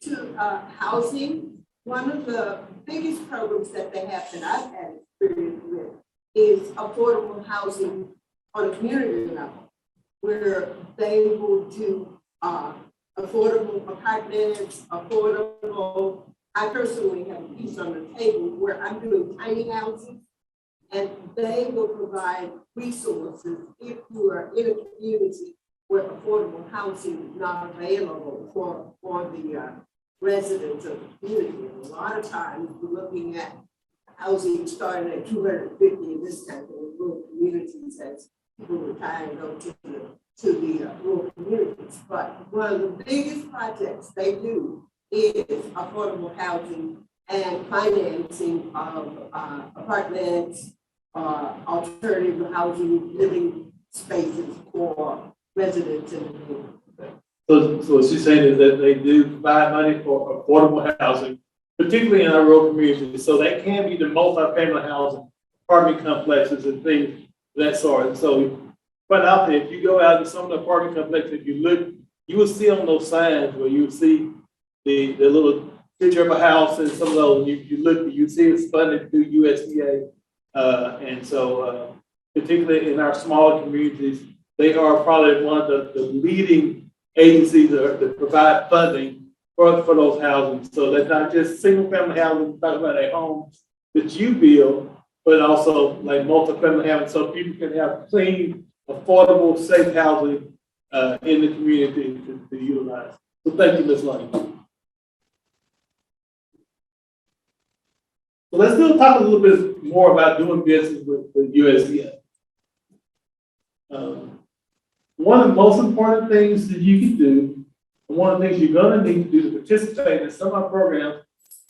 housing. One of the biggest programs that they have that I've had experience with is affordable housing on a community level, where they will do affordable apartments, affordable. I personally have a piece on the table where I'm doing tiny houses, and they will provide resources if you are in a community where affordable housing is not available for the residents of the community. And a lot of times we're looking at housing starting at 250 in this kind of rural communities as people retire and go to the rural communities. But one of the biggest projects they do is affordable housing and financing of apartments, alternative housing, living spaces for residents in the community. So what she's saying is that they do provide money for affordable housing, particularly in our rural communities. So that can be the multi-family housing, apartment complexes and things of that sort. So quite often, if you go out to some of the apartment complexes, if you look, you will see on those signs where you will see the little picture of a house and some of those, you look, you see it's funded through USDA. And so particularly in our smaller communities, they are probably one of the leading agencies that provide funding for those housing. So that's not just single family housing, talking about a home that you build, but also like multi-family housing, so people can have clean, affordable, safe housing in the community to utilize. So thank you, Ms. Lonnie. So let's still talk a little bit more about doing business with the USDA. One of the most important things that you can do, and one of the things you're going to need to do to participate in some of our programs,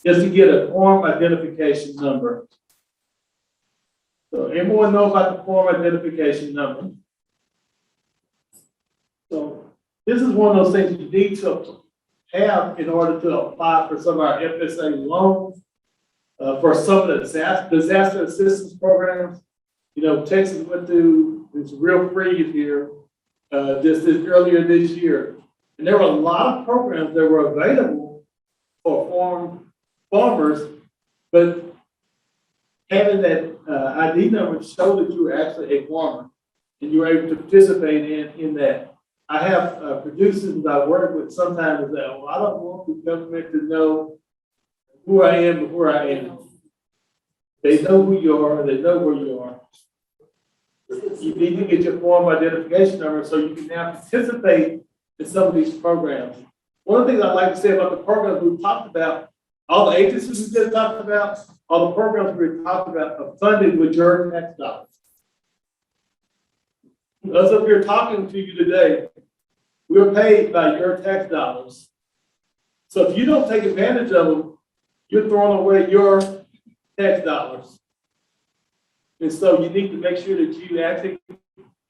is to get a form identification number. So everyone knows about the form identification number. So this is one of those things you need to have in order to apply for some of our FSA loans. for some of the disaster assistance programs. You know, Texas went through this real freeze here, earlier this year. And there were a lot of programs that were available for farmers, but having that ID number show that you were actually a farmer and you were able to participate in that. I have producers that I work with sometimes that, well, I don't want the government to know who I am and where I am. They know who you are, they know where you are. You need to get your form identification number so you can now participate in some of these programs. One of the things I like to say about the programs we've talked about, all the agencies we just talked about, all the programs we've talked about are funded with your tax dollars. Us up here talking to you today, we're paid by your tax dollars. So if you don't take advantage of them, you're throwing away your tax dollars. And so you need to make sure that you actually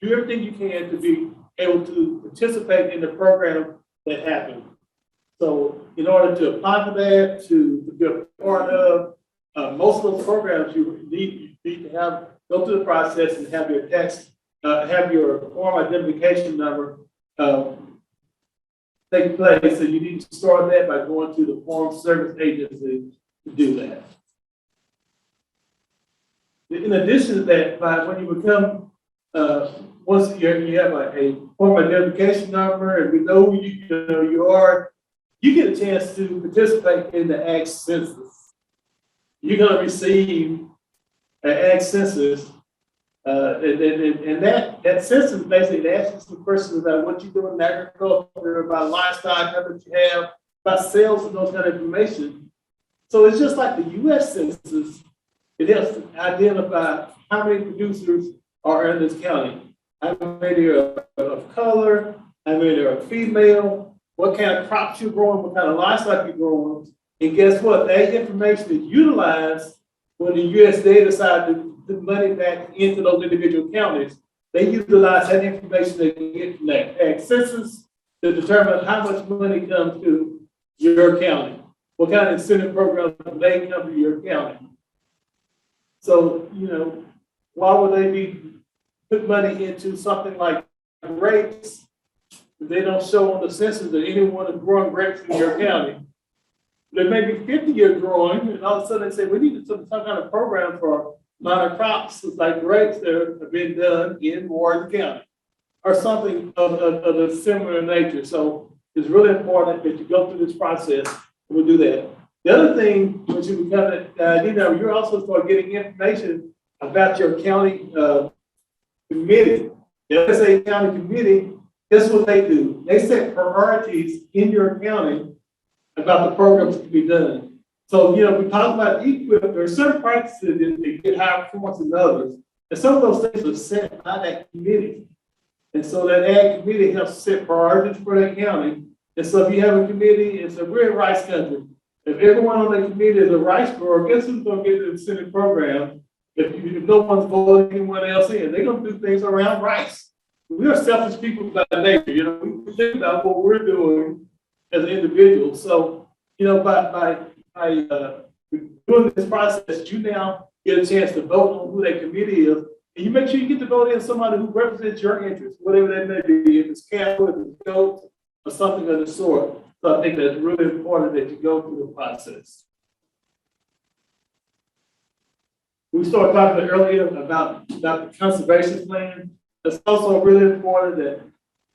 do everything you can to be able to participate in the program that happened. So in order to apply for that, to be a part of, most of those programs you need to go through the process and have your have your form identification number take place. So you need to start that by going to the Farm Service Agency to do that. In addition to that, when you become, once you have a form identification number and we know who you are, you get a chance to participate in the Ag Census. You're going to receive an Ag Census, and that census basically asks you some questions about what you do in agriculture, about livestock, how much you have, about sales and those kind of information. So it's just like the U.S. Census. It helps to identify how many producers are in this county, how many are of color, how many are female, what kind of crops you're growing, what kind of livestock you're growing. And guess what? That information is utilized when the USDA decides to put money back into those individual counties. They utilize that information they get from that Ag Census to determine how much money comes to your county, what kind of incentive programs may come to your county. So, why would they be put money into something like grapes if they don't show on the census that anyone is growing grapes in your county? There may be 50 years growing, and all of a sudden they say, we need some kind of program for minor crops like grapes that have been done in Wharton County, or something of a similar nature. So it's really important that you go through this process and we do that. The other thing, which you become, you're also start getting information about your county committee. The USA County Committee, guess what they do? They set priorities in your county about the programs that can be done. So, we talk about equip, there are certain practices that get higher performance than others. And some of those things are set by that committee. And so that Ag Committee helps set priorities for that county. And so if you have a committee, and so we're in rice country. If everyone on the committee is a rice grower, guess who's going to get the incentive program? If no one's voting anyone else in, they're going to do things around rice. We are selfish people by nature. We think about what we're doing as an individual. So, by doing this process, you now get a chance to vote on who that committee is, and you make sure you get to vote in somebody who represents your interests, whatever that may be, if it's cattle, if it's goats, or something of the sort. So I think that's really important that you go through the process. We started talking earlier about the conservation plan. It's also really important that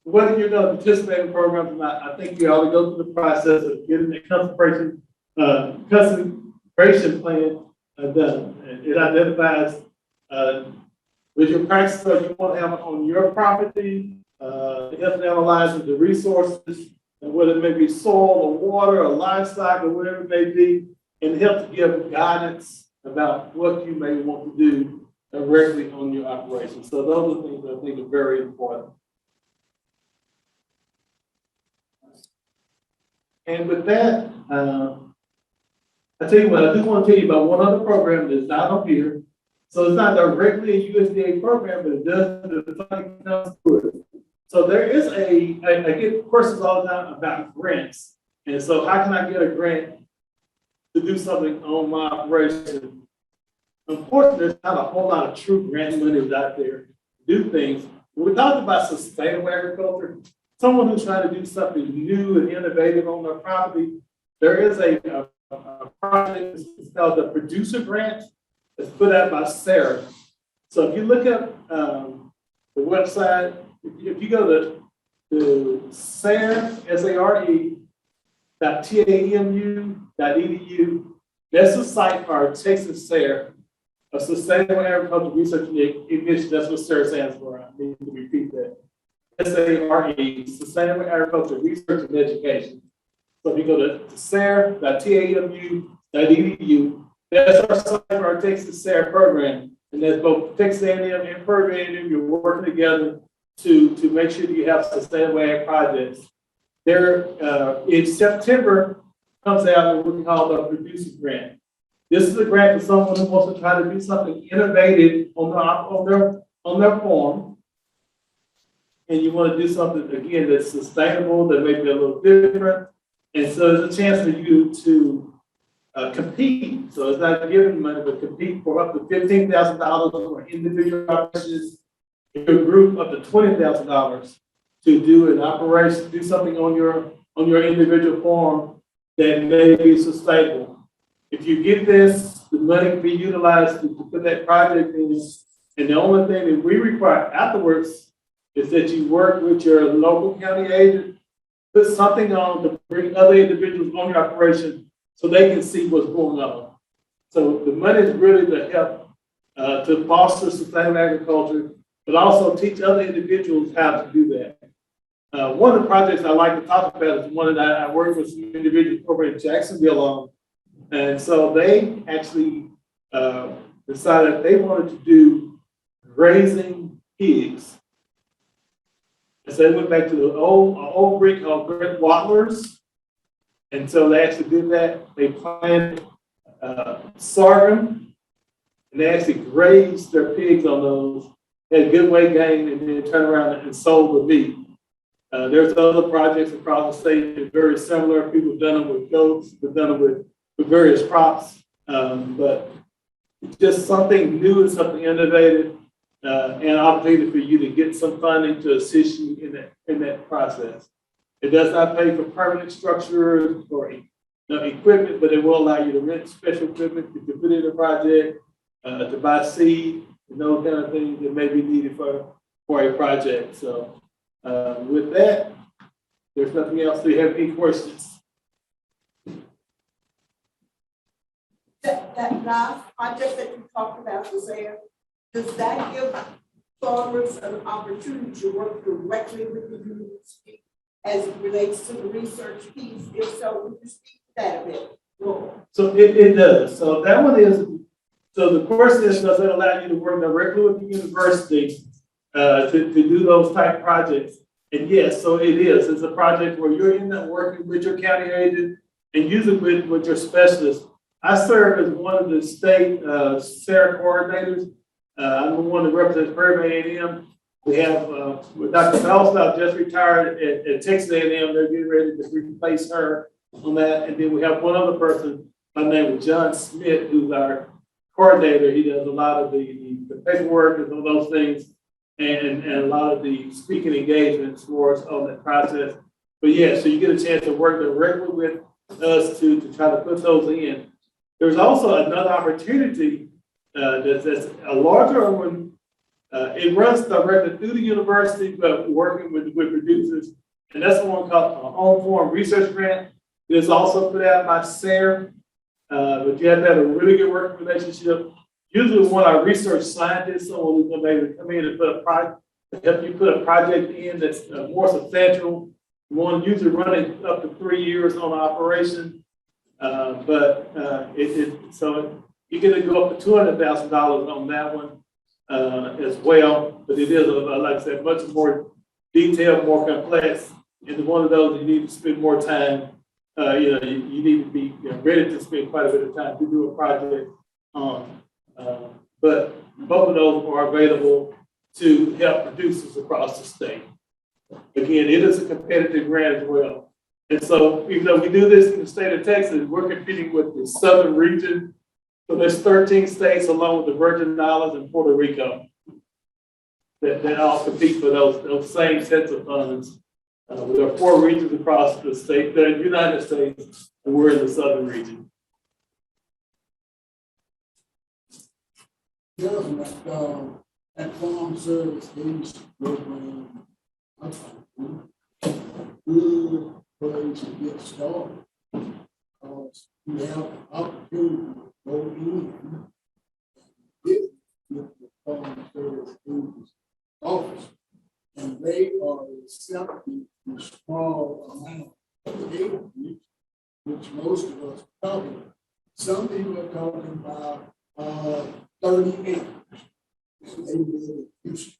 whether you're going to participate in programs or not, I think you ought to go through the process of getting the conservation plan done. It identifies with your practices that you want to have on your property. It helps analyze the resources, and whether it may be soil or water or livestock or whatever it may be, and it helps to give guidance about what you may want to do directly on your operation. So those are things that I think are very important. And with that, I tell you what, I do want to tell you about one other program that's not up here. So it's not directly a USDA program, but it does, the funding comes through it. So there is I get questions all the time about grants. And so how can I get a grant to do something on my operation. Unfortunately, there's not a whole lot of true grant money out there to do things. When we talk about sustainable agriculture, someone who's trying to do something new and innovative on their property, there is a project, it's called the Producer Grant. It's put out by Sarah. So if you look up the website, if you go to SARE, SARE.TAMU.edu, that's the site for Texas SARE, a Sustainable Agriculture Research Initiative. That's what SARE stands for. I need to repeat that. SARE, Sustainable Agriculture Research and Education. So if you go to SARE.TAMU.edu, that's our site for our Texas SARE program. And that's both Texas A&M and Prairie A&M, you're working together to make sure that you have sustainable ag projects. There, in September, comes out what we call the Producer Grant. This is a grant for someone who wants to try to do something innovative on their farm. And you want to do something, again, that's sustainable, that may be a little different. And so there's a chance for you to compete. So it's not giving money, but compete for up to $15,000 for individual operations, a group up to $20,000 to do an operation, do something on your individual farm that may be sustainable. If you get this, the money can be utilized to put that project in. And the only thing that we require afterwards is that you work with your local county agent, put something on to bring other individuals on your operation so they can see what's going on. So the money is really to help to foster sustainable agriculture, but also teach other individuals how to do that. One of the projects I like to talk about is one that I work with some individuals over in Jacksonville on. And so they actually decided they wanted to do grazing pigs. And so they went back to the old breed called Great Wattlers. And so they actually did that. They planted sorghum, and they actually grazed their pigs on those, had good weight gain, and then turned around and sold the meat. There's other projects across the state that are very similar. People have done them with goats, they've done them with various crops, but it's just something new and something innovative, and an opportunity for you to get some funding to assist you in that process. It does not pay for permanent structures or equipment, but it will allow you to rent special equipment to put in a project, to buy seed, and those kind of things that may be needed for a project. So with that, there's nothing else. Do you have any questions? That last project that you talked about, Isaiah, does that give farmers an opportunity to work directly with the university as it relates to the research piece? If so, would you speak to that a bit more? So it does. So that one is, so the course does it allow you to work directly with the university to do those type projects. And yes, so it is. It's a project where you're in there working with your county agent and usually with your specialist. I serve as one of the state SARE coordinators. I'm the one that represents Prairie A&M. We have with Dr. Bellstock just retired at Texas A&M. They're getting ready to replace her on that. And then we have one other person by the name of John Smith, who's our coordinator. He does a lot of the paperwork and all those things, and a lot of the speaking engagements for us on that process. But yeah, so you get a chance to work directly with us to try to put those in. There's also another opportunity that's a larger one. It runs directly through the university, but working with producers. And that's the one called a Home Farm Research Grant. It's also put out by SARE, but you have to have a really good working relationship. Usually we want our research scientists, someone who's going to be able to come in and help you put a project in that's more substantial. We want to usually run it up to 3 years on operation. So you get to go up to $200,000 on that one as well. But it is, like I said, much more detailed, more complex. And one of those you need to spend more time. You need to be ready to spend quite a bit of time to do a project on. But both of those are available to help producers across the state. Again, it is a competitive grant as well. And so, even though we do this in the state of Texas, we're competing with the southern region. So there's 13 states along with the Virgin Islands and Puerto Rico that all compete for those same sets of funds. There are 4 regions across the state, the United States, and we're in the southern region. That farm service based program, good place to get started. Because you have an opportunity to go in with the farm service agent's office, and they are accepting a small amount of acreage, which most of us cover. Some people are talking about 30 acres. And they live in Houston.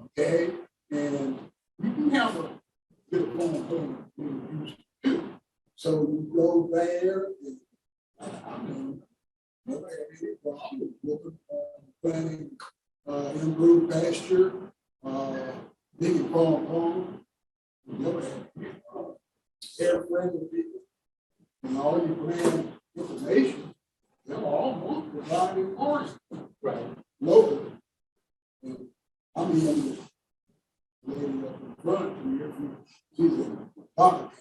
Okay, and you can have a bit of farm in Houston too. So you go there, and I mean, never had any problem with planting improved pasture, digging farm, never had any problem. They're friendly people, and all your grand information, they'll all want to provide in Oregon. Right. Locally. And I'm the youngest lady up in front here, she's a pocket.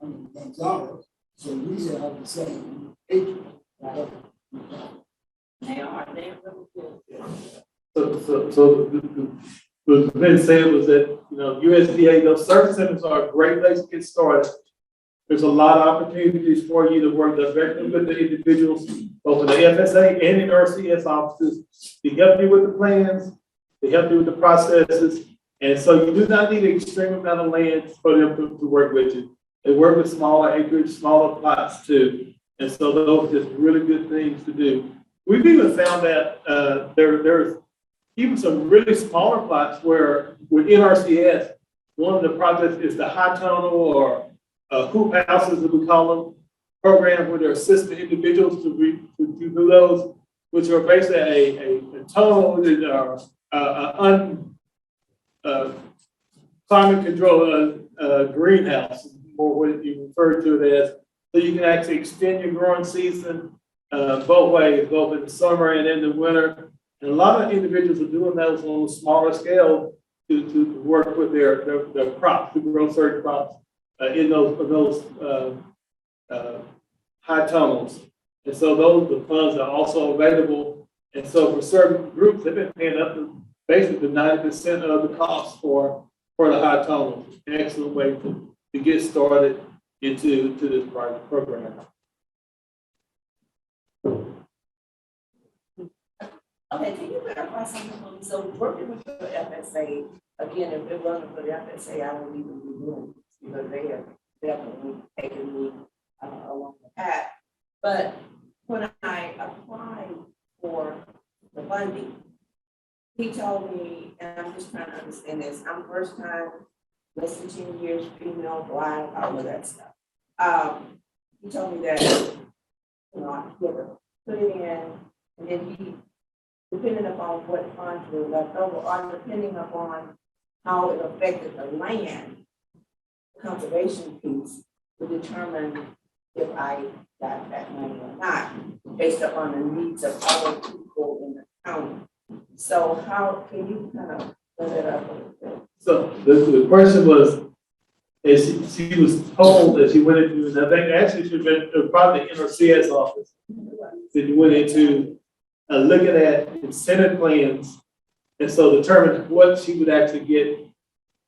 I'm in Gonzales, so we have the same age. They are really good. So what's been said was that, USDA, those service centers are a great place to get started. There's a lot of opportunities for you to work directly with the individuals, both in the FSA and in RCS offices, to help you with the plans, to help you with the processes. And so you do not need an extreme amount of land for them to work with you. They work with smaller acreage, smaller plots too. And so those are just really good things to do. We've even found that there's even some really smaller plots where with NRCS, one of the projects is the high tunnel or hoop houses, as we call them, programs where they're assisting individuals to do those, which are basically a tunnel that are climate control greenhouse, or what you refer to it as. So you can actually extend your growing season both ways, both in the summer and in the winter. And a lot of individuals are doing those on a smaller scale to work with their crops, to grow certain crops in those high tunnels. And so the funds are also available. And so for certain groups, they've been paying up to basically 90% of the cost for the high tunnels. An excellent way to get started into this program. Okay, can you clarify something for me? So working with the FSA, again, if they're running for the FSA, I don't even be doing this because they have definitely taken me along the path. But when I applied for the funding, he told me, and I'm just trying to understand this, I'm first time, less than 10 years, female, blind, all of that stuff. He told me that, I could put it in, and then he, depending upon what funds were left over, or depending upon how it affected the land, conservation piece would determine if I got that money or not, based upon the needs of other people in the county. So how can you kind of set it up a little bit? So the question was, is she was told that she went into, and I think actually she went to probably the NRCS office, that you went into looking at incentive plans, and so determine what she would actually get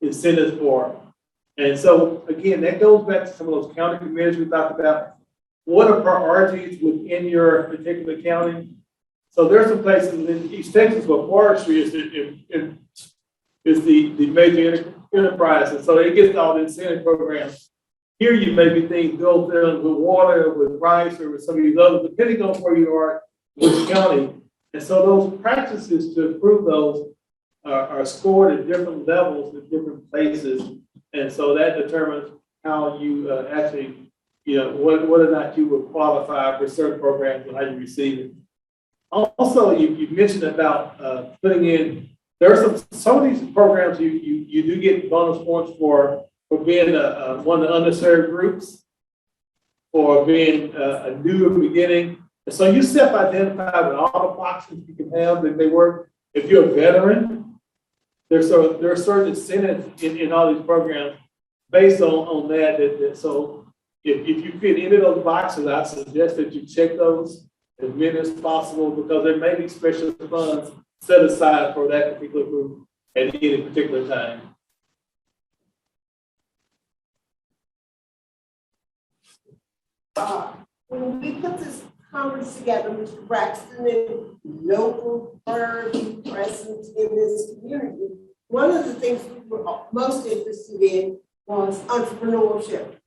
incentives for. And so again, that goes back to some of those county committees we talked about. What are priorities within your particular county? So there's some places in East Texas where forestry is the major enterprise, and so it gets all the incentive programs. Here you maybe things go with water, with rice, or with some of these others, depending on where you are, which county. And so those practices to improve those are scored at different levels at different places. And so that determines how you actually, whether or not you will qualify for certain programs and how you receive it. Also, you mentioned about putting in, there are some of these programs you do get bonus points for for being one of the underserved groups, for being a new beginning. And so you self-identify with all the boxes you can have that they work. If you're a veteran, there are certain incentives in all these programs based on that. So if you fit any of those boxes, I suggest that you check those as many as possible, because there may be special funds set aside for that particular group at any particular time. When we put this conference together, Mr. Braxton and local firms present in this community, one of the things we were most interested in was entrepreneurship.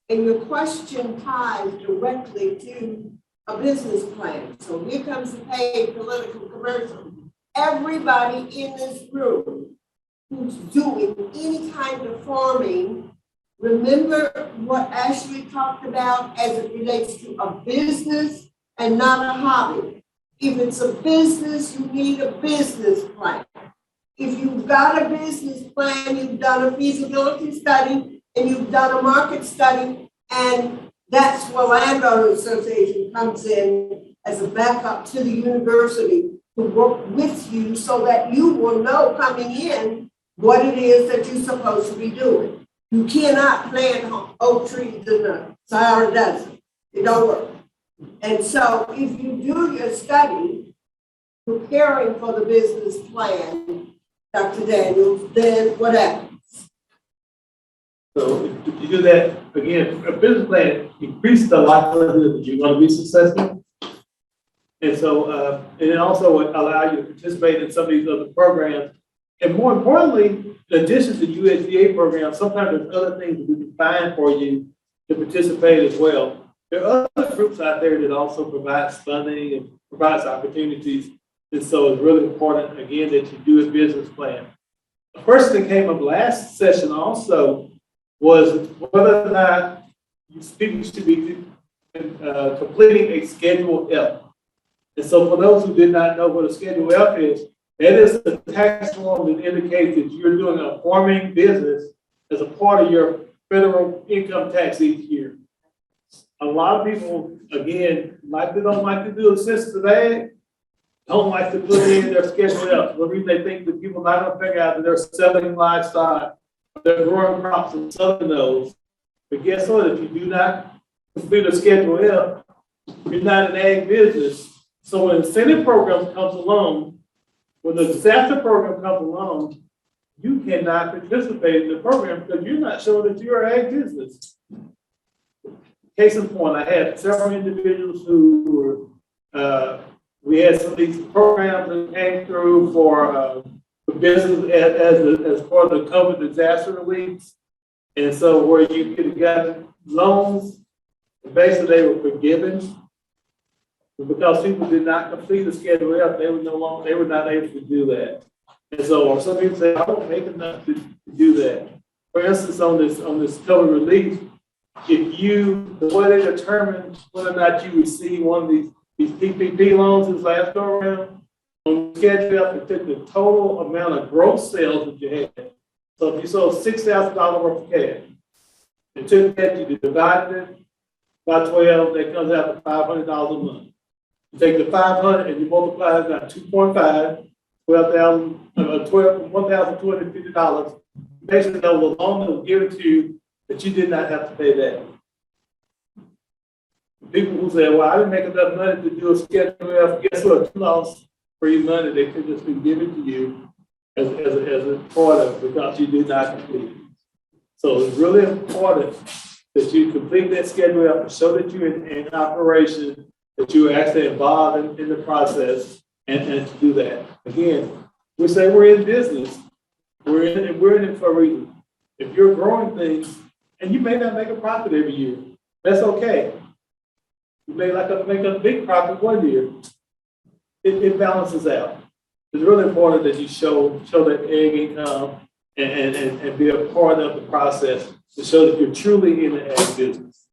And your question ties directly to a business plan. So here comes the paid political commercial. Everybody in this room who's doing any kind of farming, remember what Ashley talked about as it relates to a business and not a hobby. If it's a business, you need a business plan. If you've got a business plan, you've done a feasibility study and you've done a market study, and that's where Landowner Association comes in as a backup to the university to work with you so that you will know coming in what it is that you're supposed to be doing. You cannot plant oak trees in the Sahara Desert. It don't work. And so if you do your study, preparing for the business plan, Dr. Daniels, then what happens? So if you do that, again, a business plan increases the likelihood that you're going to be successful. And so, and it also would allow you to participate in some of these other programs. And more importantly, in addition to USDA programs, sometimes there's other things that we can find for you to participate as well. There are other groups out there that also provides funding and provides opportunities. And so it's really important, again, that you do a business plan. The question that came up last session also was whether or not people should be completing a Schedule F. And so for those who did not know what a Schedule F is, that is the tax form that indicates that you're doing a farming business as a part of your federal income tax each year. A lot of people, again, don't like to do a census today, don't like to put in their Schedule F. The reason they think that people are not going to figure out that they're selling livestock, they're growing crops and selling those. But guess what? If you do not complete a Schedule F, you're not an ag business. So when incentive program comes along, when the disaster program comes along, you cannot participate in the program because you're not showing that you're an ag business. Case in point, I had several individuals who were, we had some of these programs that came through for business as part of the COVID disaster relief. And so where you could have gotten loans, basically they were forgiven. Because people did not complete the Schedule F, they were not able to do that. And so some people say, I don't make enough to do that. For instance, on this COVID relief, the way they determine whether or not you receive one of these PPP loans this last go around, on the Schedule F, it took the total amount of gross sales that you had. So if you sold $6,000 worth of cash, it took that, you divided it by 12, that comes out to $500 a month. You take the 500 and you multiply it by 2.5, $1,250. Basically, that was a loan that was given to you that you did not have to pay back. People who say, well, I didn't make enough money to do a Schedule F, guess what? You lost free money that could just be given to you as a part of it because you did not complete it. So it's really important that you complete that Schedule F and show that you're in operation, that you are actually involved in the process and to do that. Again, we say we're in business. We're in it for a reason. If you're growing things, and you may not make a profit every year, that's okay. You may make a big profit one year. It balances out. It's really important that you show that egg income and be a part of the process to show that you're truly in the ag business.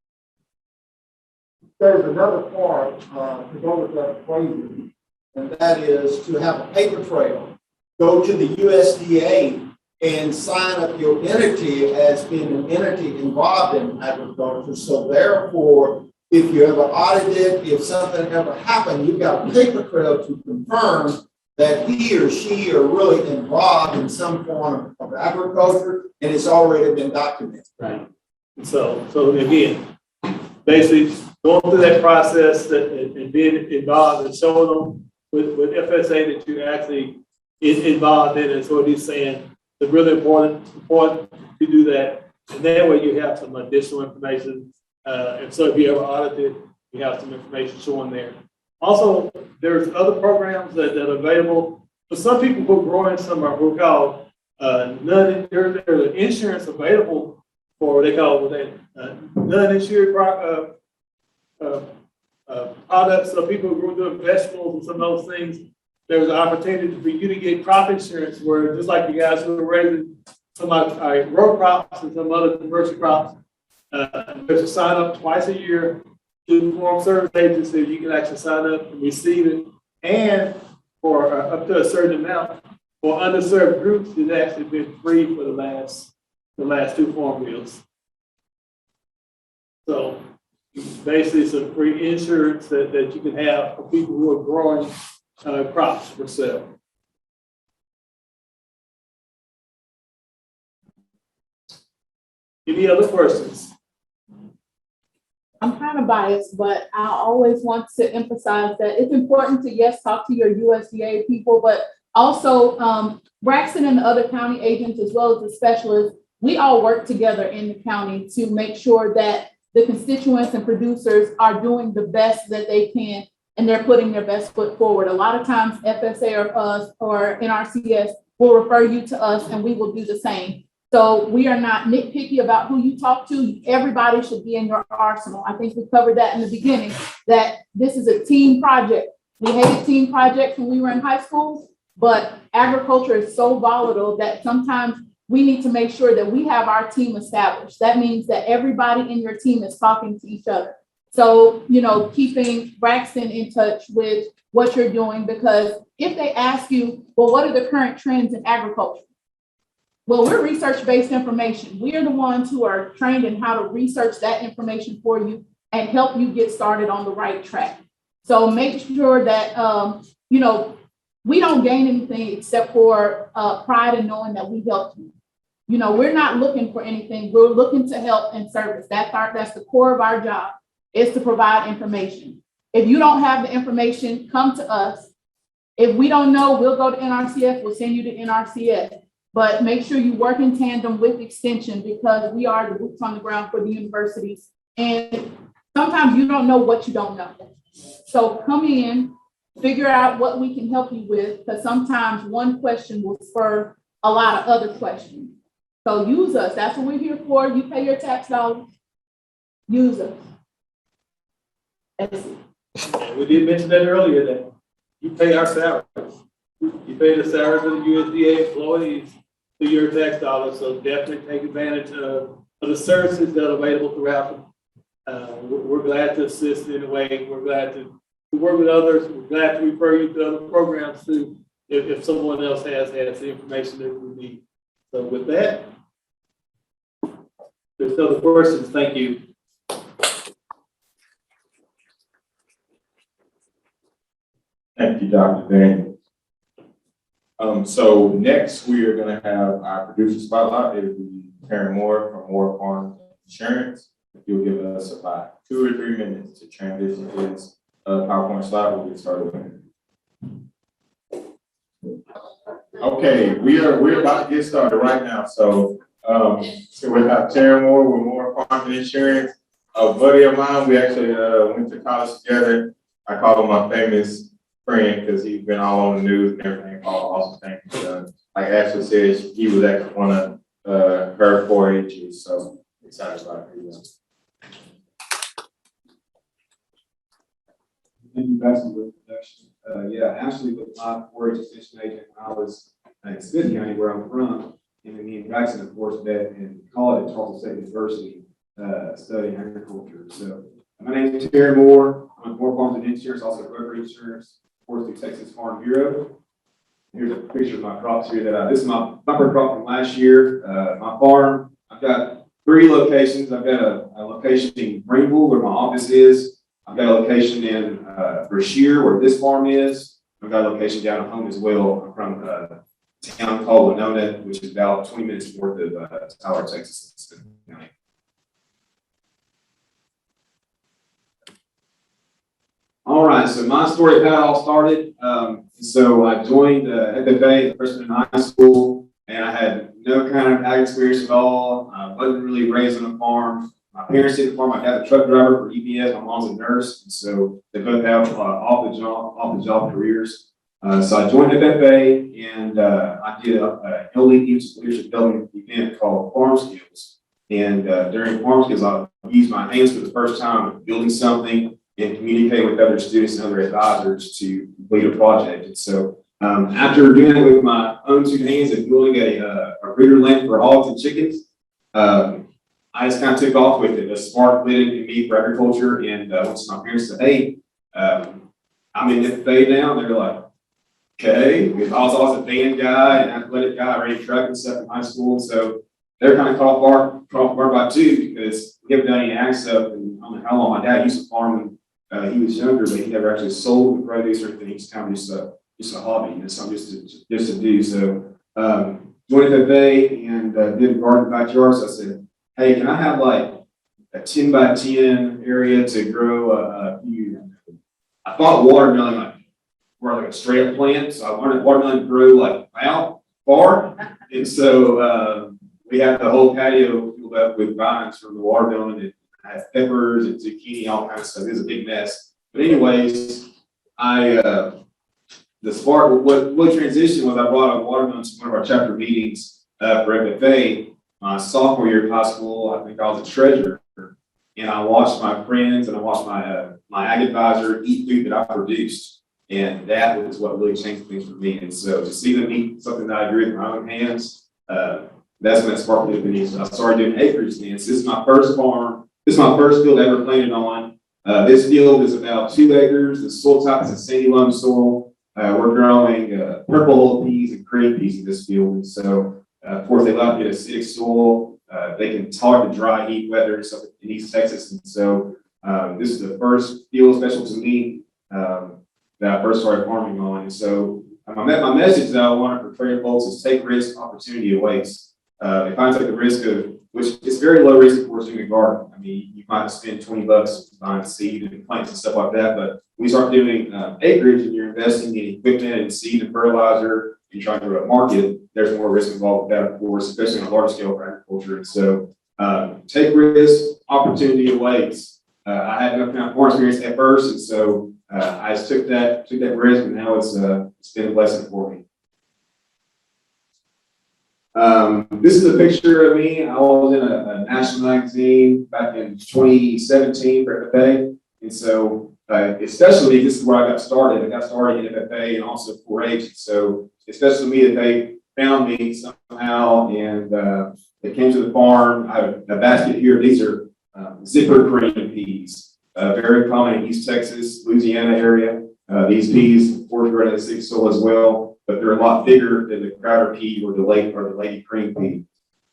There's another part to go with that equation, and that is to have a paper trail. Go to the USDA and sign up your entity as being an entity involved in agriculture. So therefore, if you ever audited, if something ever happened, you've got a paper trail to confirm that he or she are really involved in some form of agriculture, and it's already been documented. Right. So again, basically going through that process and being involved and showing them with FSA that you're actually involved in it. So what he's saying, it's really important to do that. And that way you have some additional information. And so if you ever audited, you have some information showing there. Also, there's other programs that are available. For some people who are growing some are who are called there's insurance available for what they call non-insured products. So people who are doing vegetables and some of those things, there's an opportunity for you to get crop insurance where just like you guys who are raising some row crops and some other diversity crops, there's a sign up twice a year to the Farm Service Agency. You can actually sign up and receive it, and for up to a certain amount for underserved groups, it's actually been free for the last 2 farm bills. So basically some free insurance that you can have for people who are growing crops for sale. Any other questions? I'm kind of biased, but I always want to emphasize that it's important to, yes, talk to your USDA people, but also Braxton and the other county agents, as well as the specialists, we all work together in the county to make sure that the constituents and producers are doing the best that they can, and they're putting their best foot forward. A lot of times FSA or us or NRCS will refer you to us and we will do the same. So we are not nitpicky about who you talk to. Everybody should be in your arsenal. I think we covered that in the beginning, that this is a team project. We hated team projects when we were in high school, but agriculture is so volatile that sometimes we need to make sure that we have our team established. That means that everybody in your team is talking to each other. So, keeping Braxton in touch with what you're doing, because if they ask you, well, what are the current trends in agriculture? Well, we're research-based information. We are the ones who are trained in how to research that information for you and help you get started on the right track. So make sure that, we don't gain anything except for pride in knowing that we helped you. We're not looking for anything. We're looking to help and service. That's the core of our job, is to provide information. If you don't have the information, come to us. If we don't know, we'll go to NRCS. We'll send you to NRCS. But make sure you work in tandem with Extension, because we are the boots on the ground for the universities. And sometimes you don't know what you don't know. So come in, figure out what we can help you with, because sometimes one question will spur a lot of other questions. So use us. That's what we're here for. You pay your tax dollars. Use us. That's it. We did mention that earlier, that you pay our salaries. You pay the salaries of the USDA employees through your tax dollars. So definitely take advantage of the services that are available throughout. We're glad to assist in a way. We're glad to work with others. We're glad to refer you to other programs too, if someone else has the information that we need. So with that, there's no other questions. Thank you. Thank you, Dr. Daniels. So next we are going to have our producer spotlight. It will be Terren from Wharton Insurance. You'll give us about 2 or 3 minutes to transition to this PowerPoint slide. We'll get started with it. Okay, we're about to get started right now. So we have Terren with Wharton Insurance. A buddy of mine. We actually went to college together. I call him my famous friend because he's been all on the news and everything, all awesome things he's done. Like Ashley said, he was actually one of her 4-H's, so excited about it. Thank you, Braxton, for the introduction. Ashley was my 4-H extension agent when I was in Smith County, where I'm from, and then me and Braxton, of course, met in college at Charleston State University, studying agriculture. So my name is Terren. I'm with Farms and Insurance, also broker insurance, of course, the Texas Farm Bureau. Here's a picture of my crops here this is my bumper crop from last year. My farm, I've got 3 locations. I've got a location in Greenville where my office is. I've got a location in Brashear where this farm is. I've got a location down at home as well from a town called Winona, which is about 20 minutes north of Tyler, Texas. All right, so my story of how it all started. So I joined FFA, freshman in high school, and I had no kind of ag experience at all. I wasn't really raised on a farm. My parents didn't farm. My dad's a truck driver for EPS. My mom's a nurse, and so they both have off the job careers. So I joined FFA, and I did a elite youth leadership development event called Farm Skills. And during Farm Skills, I used my hands for the first time building something and communicate with other students and other advisors to complete a project. And so after doing it with my own 2 hands and building a breeder lamp for hogs and chickens, I just kind of took off with it. A spark lit in me for agriculture. And once my parents said, hey, I'm in FFA now, they were like, okay. Because I was always a band guy and athletic guy, I ran track and stuff in high school. So they're kind of caught off guard by 2 because we haven't done any ag stuff. And I don't know how long my dad used to farm when he was younger, but he never actually sold the produce or anything. It's kind of just a hobby, and something just to do. So joined FFA and did a garden backyard. So I said, hey, can I have like a 10 by 10 area to grow a few? I thought watermelon were like a straight up plant, so I learned that watermelon grew like out far, and so we had the whole patio filled up with vines from the watermelon. And I had peppers and zucchini, all kinds of stuff. It was a big mess. But anyways, the spark, what transitioned was I brought a watermelon to one of our chapter meetings for FFA. My sophomore year of high school, I think I was a treasurer, and I watched my friends and I watched my ag advisor eat food that I produced, and that was what really changed things for me. And so to see them eat something that I grew with my own hands, that's when that sparked lit in me. So I started doing acreage then. So this is my first farm. This is my first field I ever planted on. This field is about 2 acres. The soil type is a sandy loam soil. We're growing purple peas and cream peas in this field. And so, of course, they love to get acidic soil. They can tolerate the dry heat weather and stuff in East Texas. And so this is the first field special to me that I first started farming on. And so my message that I want to portray to folks is take risk, opportunity awaits. If I take the risk of, which is very low risk, of course, doing a garden. I mean, you might spend $20 buying seed and plants and stuff like that, but when you start doing acreage and you're investing in equipment and seed and fertilizer, and trying to grow a market, there's more risk involved with that, of course, especially on a large scale for agriculture. And so take risk, opportunity awaits. I had no kind of farm experience at first, and so I just took that risk, and now it's been a blessing for me. This is a picture of me. I was in a national magazine back in 2017 for FFA. And so, especially this is where I got started. I got started in FFA and also 4-H. So, especially me that they found me somehow and they came to the farm. I have a basket here. These are zipper cream peas, very common in East Texas, Louisiana area. These peas, of course, grow in the acidic soil as well, but they're a lot bigger than the Crowder pea or the lady cream pea.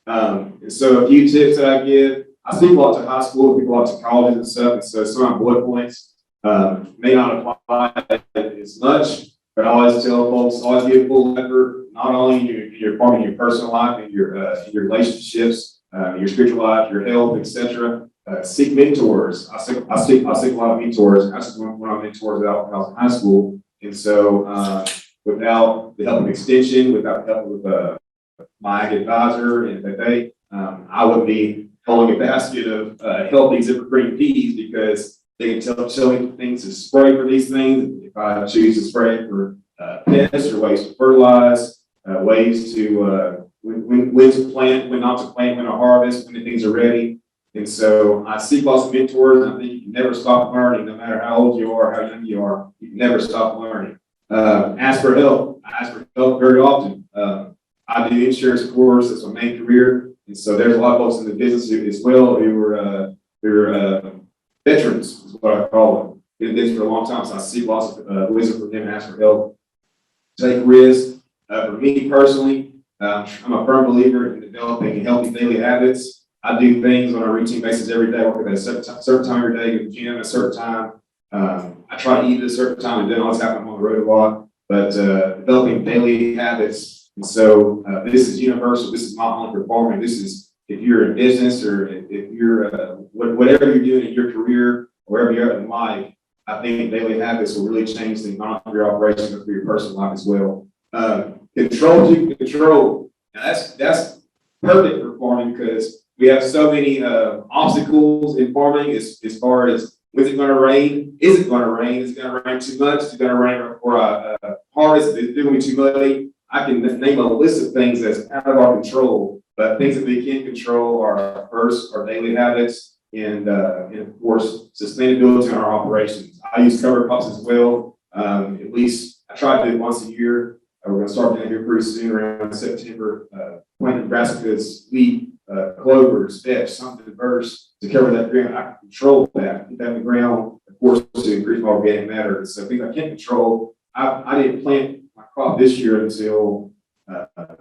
And so a few tips that I give, I speak a lot to high school, people a lot to colleges and stuff, and so some of my bullet points may not apply as much, but I always tell folks, always give full effort, not only in your farming, your personal life, in your relationships, your spiritual life, your health, etc. Seek mentors. I seek a lot of mentors. I seek one of my mentors when I was in high school, and so without the help of extension, without the help of my ag advisor and FFA, I would be holding a basket of healthy zipper green peas because they can tell me things to spray for these things. If I choose to spray for pests or ways to fertilize, ways to when to plant, when not to plant, when to harvest, when the things are ready. And so I seek lots of mentors, and I think you can never stop learning, no matter how old you are, how young you are. You can never stop learning. Ask for help. I ask for help very often. I do insurance, of course. That's my main career. And so there's a lot of folks in the business as well who are veterans, is what I call them. Been in business for a long time, so I see lots of wisdom from them and ask for help. Take risks. For me personally, I'm a firm believer in developing healthy daily habits. I do things on a routine basis every day. I work at a certain time every day, go to the gym at a certain time. I try to eat at a certain time, and then always happen I'm on the road a lot. But developing daily habits, and so this is universal. This is not only for farming. This is if you're in business or if you're whatever you're doing in your career, wherever you're at in life. I think daily habits will really change things, not only for your operation, but for your personal life as well. Control. Now that's perfect for farming because we have so many obstacles in farming as far as when's it going to rain? Is it going to rain? Is it going to rain too much? Is it going to rain or harvest? Is it going to be too muddy? I can name a list of things that's out of our control, but things that we can control are first our daily habits and of course sustainability in our operations. I use cover crops as well. At least I try to do it once a year. We're going to start doing it here pretty soon around September. Planting brassicas, wheat, clovers, vetch, something diverse to cover that ground. I can control that, get that in the ground, of course, to increase my organic matter. So things I can't control. I didn't plant my crop this year until either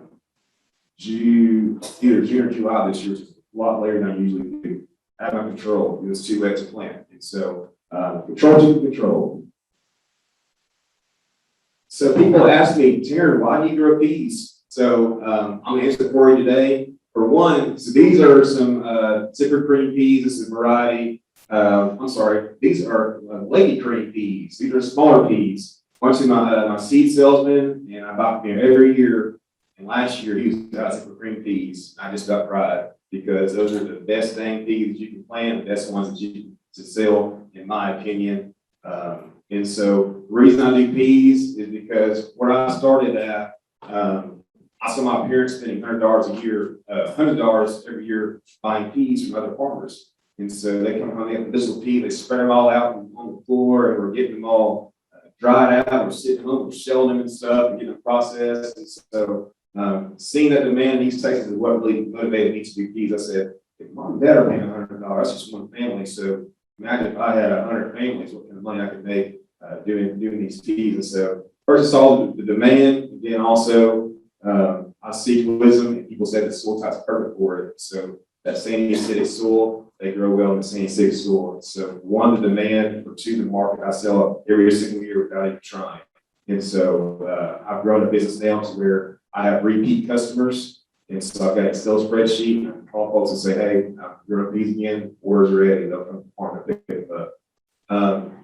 June or July this year, which is a lot later than I usually do. I have no control. It was too wet to plant. And so control. So people ask me, Terren, why do you grow peas? So I'm gonna answer for you today. For one, so these are some zipper cream peas. This is a variety. These are lady cream peas. These are smaller peas. Went to my seed salesman, and I bought them every year. And last year he was out zipper cream peas. I just got pride because those are the best dang peas that you can plant, the best ones that you can sell, in my opinion. And so the reason I do peas is because where I started at, I saw my parents spending $100 a year, $100 every year buying peas from other farmers. And so they come home, they have this little pea, they spread them all out on the floor, and we're getting them all dried out, we're sitting them, we're shelling them and stuff, and getting them processed. And so seeing that demand in East Texas is what really motivated me to do peas. I said, if mom and dad are paying $100, that's just one family. So imagine if I had 100 families, what kind of money I could make doing these peas. And so first I saw the demand, and then also I see wisdom, and people say the soil type's perfect for it. So that sandy acidic soil, they grow well in the sandy acidic soil. So one, the demand, for two, the market. I sell every single year without even trying. And so I've grown a business now to where I have repeat customers. And so I've got an Excel spreadsheet. I can call folks and say, hey, I'm growing these again. Orders are ready. They'll come to the farm and pick it up.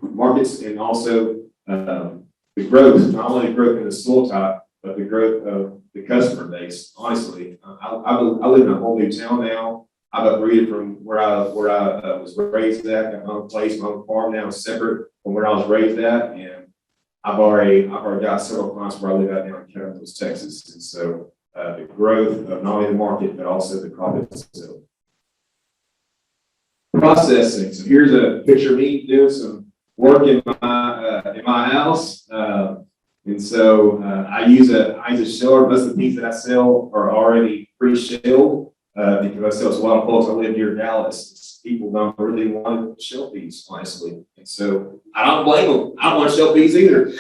Markets and also the growth, not only the growth in the soil type, but the growth of the customer base. Honestly, I live in a whole new town now. I've uprooted from where I was raised at. Got my own place, my own farm now, separate from where I was raised at, and I've already got several clients where I live out now in Terren, Texas. And so the growth of not only the market but also the crop itself. Processing. So here's a picture of me doing some work in my house. And so I use a sheller. Most of the peas that I sell are already pre-shelled because I sell to a lot of folks. I live near Dallas. People don't really want to shell peas, honestly. And so I don't blame them. I don't want to shell peas either.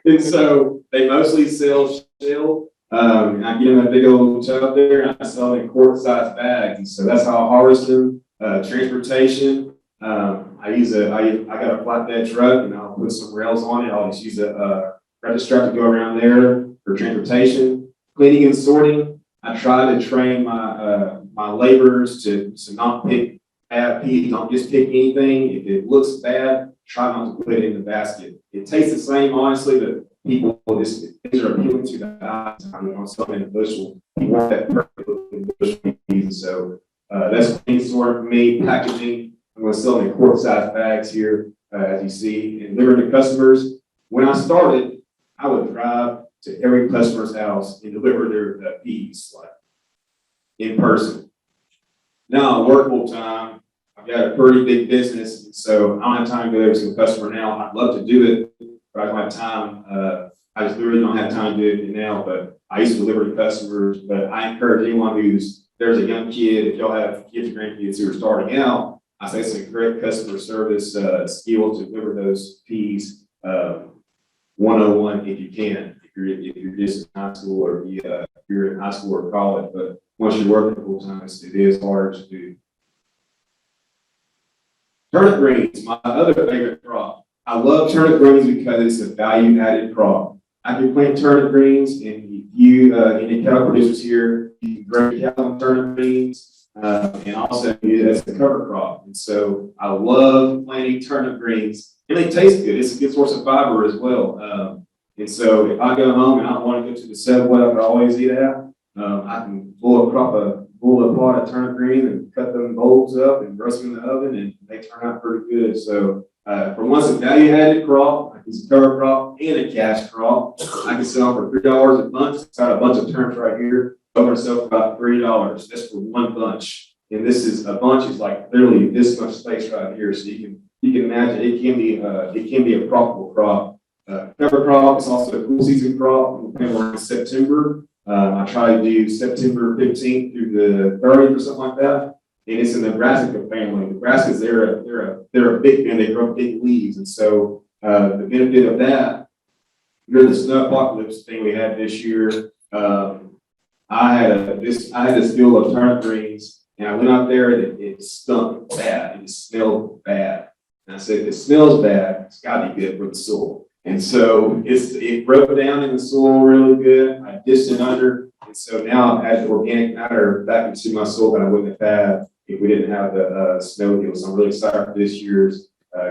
And so they mostly sell shell. And I get them in a big old tub there, and I sell them in quart-sized bags. And so that's how I harvest them. Transportation. I got a flatbed truck, and I'll put some rails on it. I'll just use a register strap to go around there for transportation. Cleaning and sorting. I try to train my laborers to not pick bad peas. Don't just pick anything. If it looks bad, try not to put it in the basket. It tastes the same, honestly, but people things are appealing to the eyes. I'm on something in the bushel. You want that perfect looking bushel peas. So that's cleaning, sorting for me. Packaging. I'm going to sell them in quart-sized bags here, as you see, and deliver to customers. When I started, I would drive to every customer's house and deliver their peas, like in person. Now I work full time. I've got a pretty big business, and so I don't have time to go there to a customer now. I'd love to do it, but I don't have time. I just literally don't have time to do it now. But I used to deliver to customers. But I encourage anyone there's a young kid, if y'all have kids or grandkids who are starting out, I say it's a great customer service skill to deliver those peas 101 if you can. if you're just in high school or if you're in high school or college, but once you're working full time, it is hard to do. Turnip greens, my other favorite crop. I love turnip greens because it's a value added crop. I can plant turnip greens, and you, any cattle producers here, you can grow cattle turnip greens, and also use it as a cover crop. And so I love planting turnip greens, and they taste good. It's a good source of fiber as well. And so if I go home and I don't want to go to the Subway I could always eat at, I can pull a pot of turnip green and cut them bulbs up and roast them in the oven, and they turn out pretty good. So for once, a value-added crop, like it's a cover crop and a cash crop, I can sell for $3 a bunch. It's got a bunch of turnips right here. I'm going to sell for about $3 just for one bunch. And this is a bunch is like literally this much space right here. So you can imagine it can be a profitable crop. Cover crop is also a cool season crop. In September. I try to do September 15th through the 30th or something like that. And it's in the brassica family. The brassicas, they're a big fan. They grow big leaves. And so the benefit of that, during the snow apocalypse thing we had this year, I had this field of turnip greens, and I went out there and it stunk bad. It smelled bad. And I said, if it smells bad, it's got to be good for the soil. And so it broke down in the soil really good. I dished it under. And so now I've added organic matter back into my soil that I wouldn't have had if we didn't have the snow hill. So I'm really excited for this year's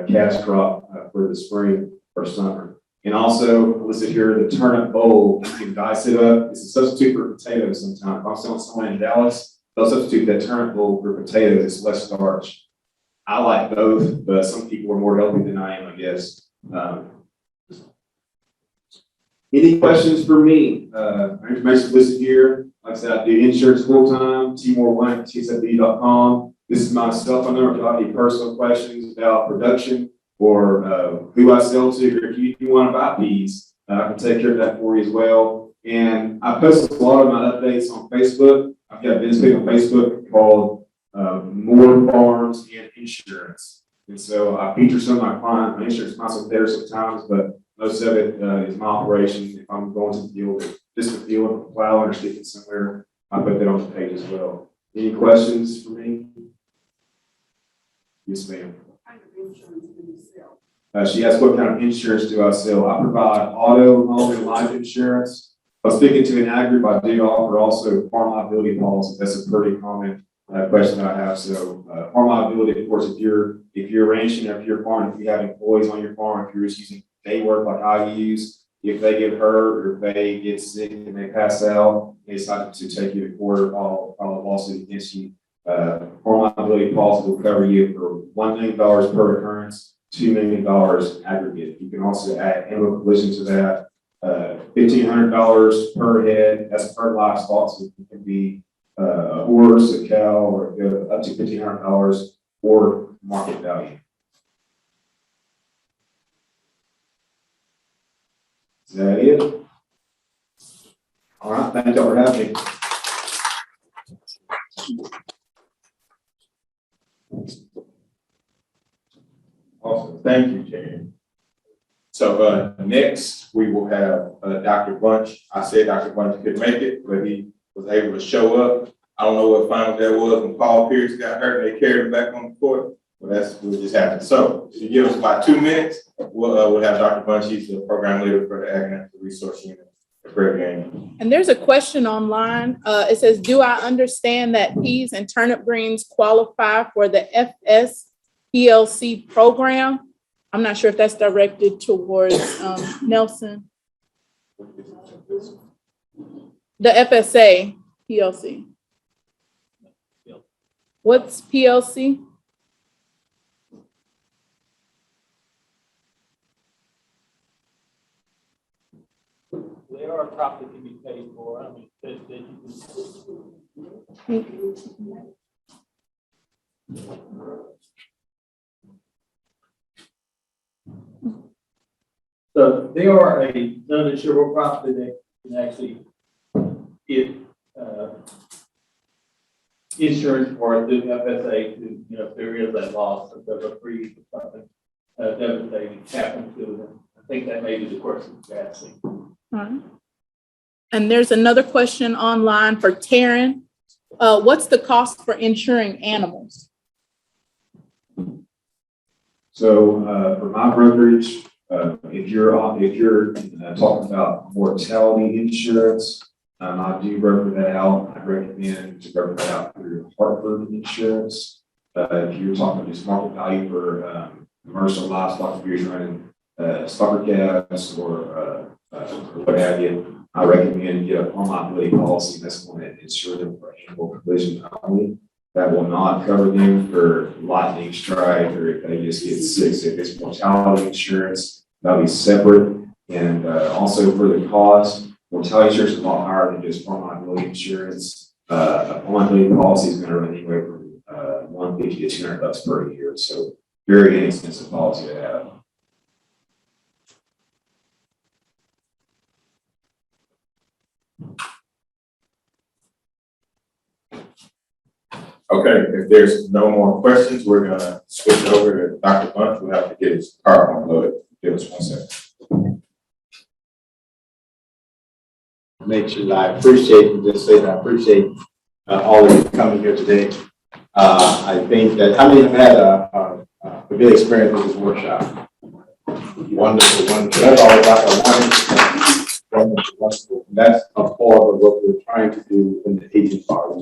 cash crop for the spring or summer. And also listed here, the turnip bowl, you can dice it up. It's a substitute for potatoes sometimes. If I'm selling someone in Dallas, they'll substitute that turnip bowl for potatoes. It's less starch. I like both, but some people are more healthy than I am, I guess. Any questions for me? My information is listed here. Like I said, I do insurance full-time, T-Moore1@tsfb.com. This is my cell phone number if you have any personal questions about production or who I sell to, or if you want to buy peas, I can take care of that for you as well. And I post a lot of my updates on Facebook. I've got a business page on Facebook called More Farms and Insurance. And so I feature some of my insurance clients there sometimes, but most of it is my operation. If I'm going to the field, just the field, plowing or sticking somewhere, I put that on the page as well. Any questions for me? Yes, ma'am. What kind of insurance do you sell? She asked, what kind of insurance do I sell? I provide auto, home, and life insurance. I was speaking to an ag group. I do offer also farm liability policies. That's a pretty common question that I have. So farm liability, of course, if you're ranching or if you're farming, if you have employees on your farm, if you're just using day work like I use, if they get hurt or if they get sick and they pass out, they decide to take you to court or file a lawsuit against you. Farm liability policy will cover you for $1 million per occurrence, $2 million aggregate. You can also add animal collision to that. $1,500 per head. That's per livestock, so it can be a horse, a cow, or up to $1,500 or market value. Is that it? All right, thank y'all for having me. Awesome, thank you, Terren. So next we will have Dr. Bunch. I said Dr. Bunch could make it, but he was able to show up. I don't know what final that was when Paul Pierce got hurt and they carried him back on the court. Well, that's what just happened. So if you give us about 2 minutes, we'll have Dr. Bunch. He's the program leader for the Ag and Natural Resource Unit at Prairie. And there's a question online. It says, do I understand that peas and turnip greens qualify for the FSPLC program? I'm not sure if that's directed towards Nelson. The FSA PLC. What's PLC? They are a crop that can be paid for. I mean, that you can. So they are a non-insurable crop that they can actually get insurance for through FSA to, if there is a loss, if there's a freeze or something devastating happens to them. I think that may be the question you're asking. Alright. And there's another question online for Terren. What's the cost for insuring animals? So, for my brokerage, if you're talking about mortality insurance, I do broker that out. I recommend to broker that out through Hartford Insurance. If you're talking just market value for commercial livestock, if you're running soccer calves or what have you, I recommend you get a home liability policy that's going to insure them for animal collision only. That will not cover them for lightning strike or if they just get sick. So if it's mortality insurance, that'll be separate. And also for the cost, mortality insurance is a lot higher than just home liability insurance. A home liability policy is going to run anywhere from $150 to $200 per year. So very inexpensive policy to have. Okay, if there's no more questions, we're gonna switch over to Dr. Bunch. We'll have to get his car unloaded. Give us 1 second. Make sure I appreciate, and just say that I appreciate all of you coming here today. I think that, how many have had a good experience with this workshop? Wonderful, wonderful. That's all about the wonderful. That's a part of what we're trying to do in the aging part.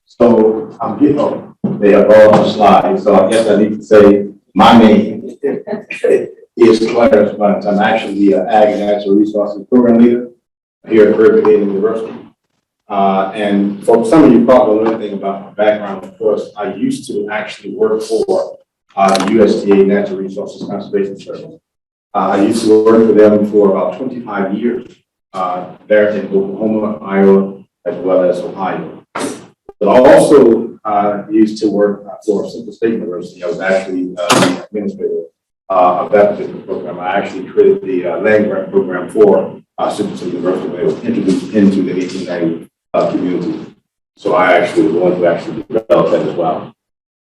So I'm getting, they have all the slides, so I guess I need to say my name is Clarence, but I'm actually the Ag and Natural Resources Program Leader here at Prairie University. And for some of you probably don't know anything about my background, of course, I used to actually work for the USDA Natural Resources Conservation Service. I used to work for them for about 25 years there in Oklahoma, Iowa, as well as Ohio. But I also used to work for Central State University. I was actually administrator of that particular program. I actually created the land grant program for Central State University when it was introduced into the 1890 community. So I actually was the one who actually developed that as well.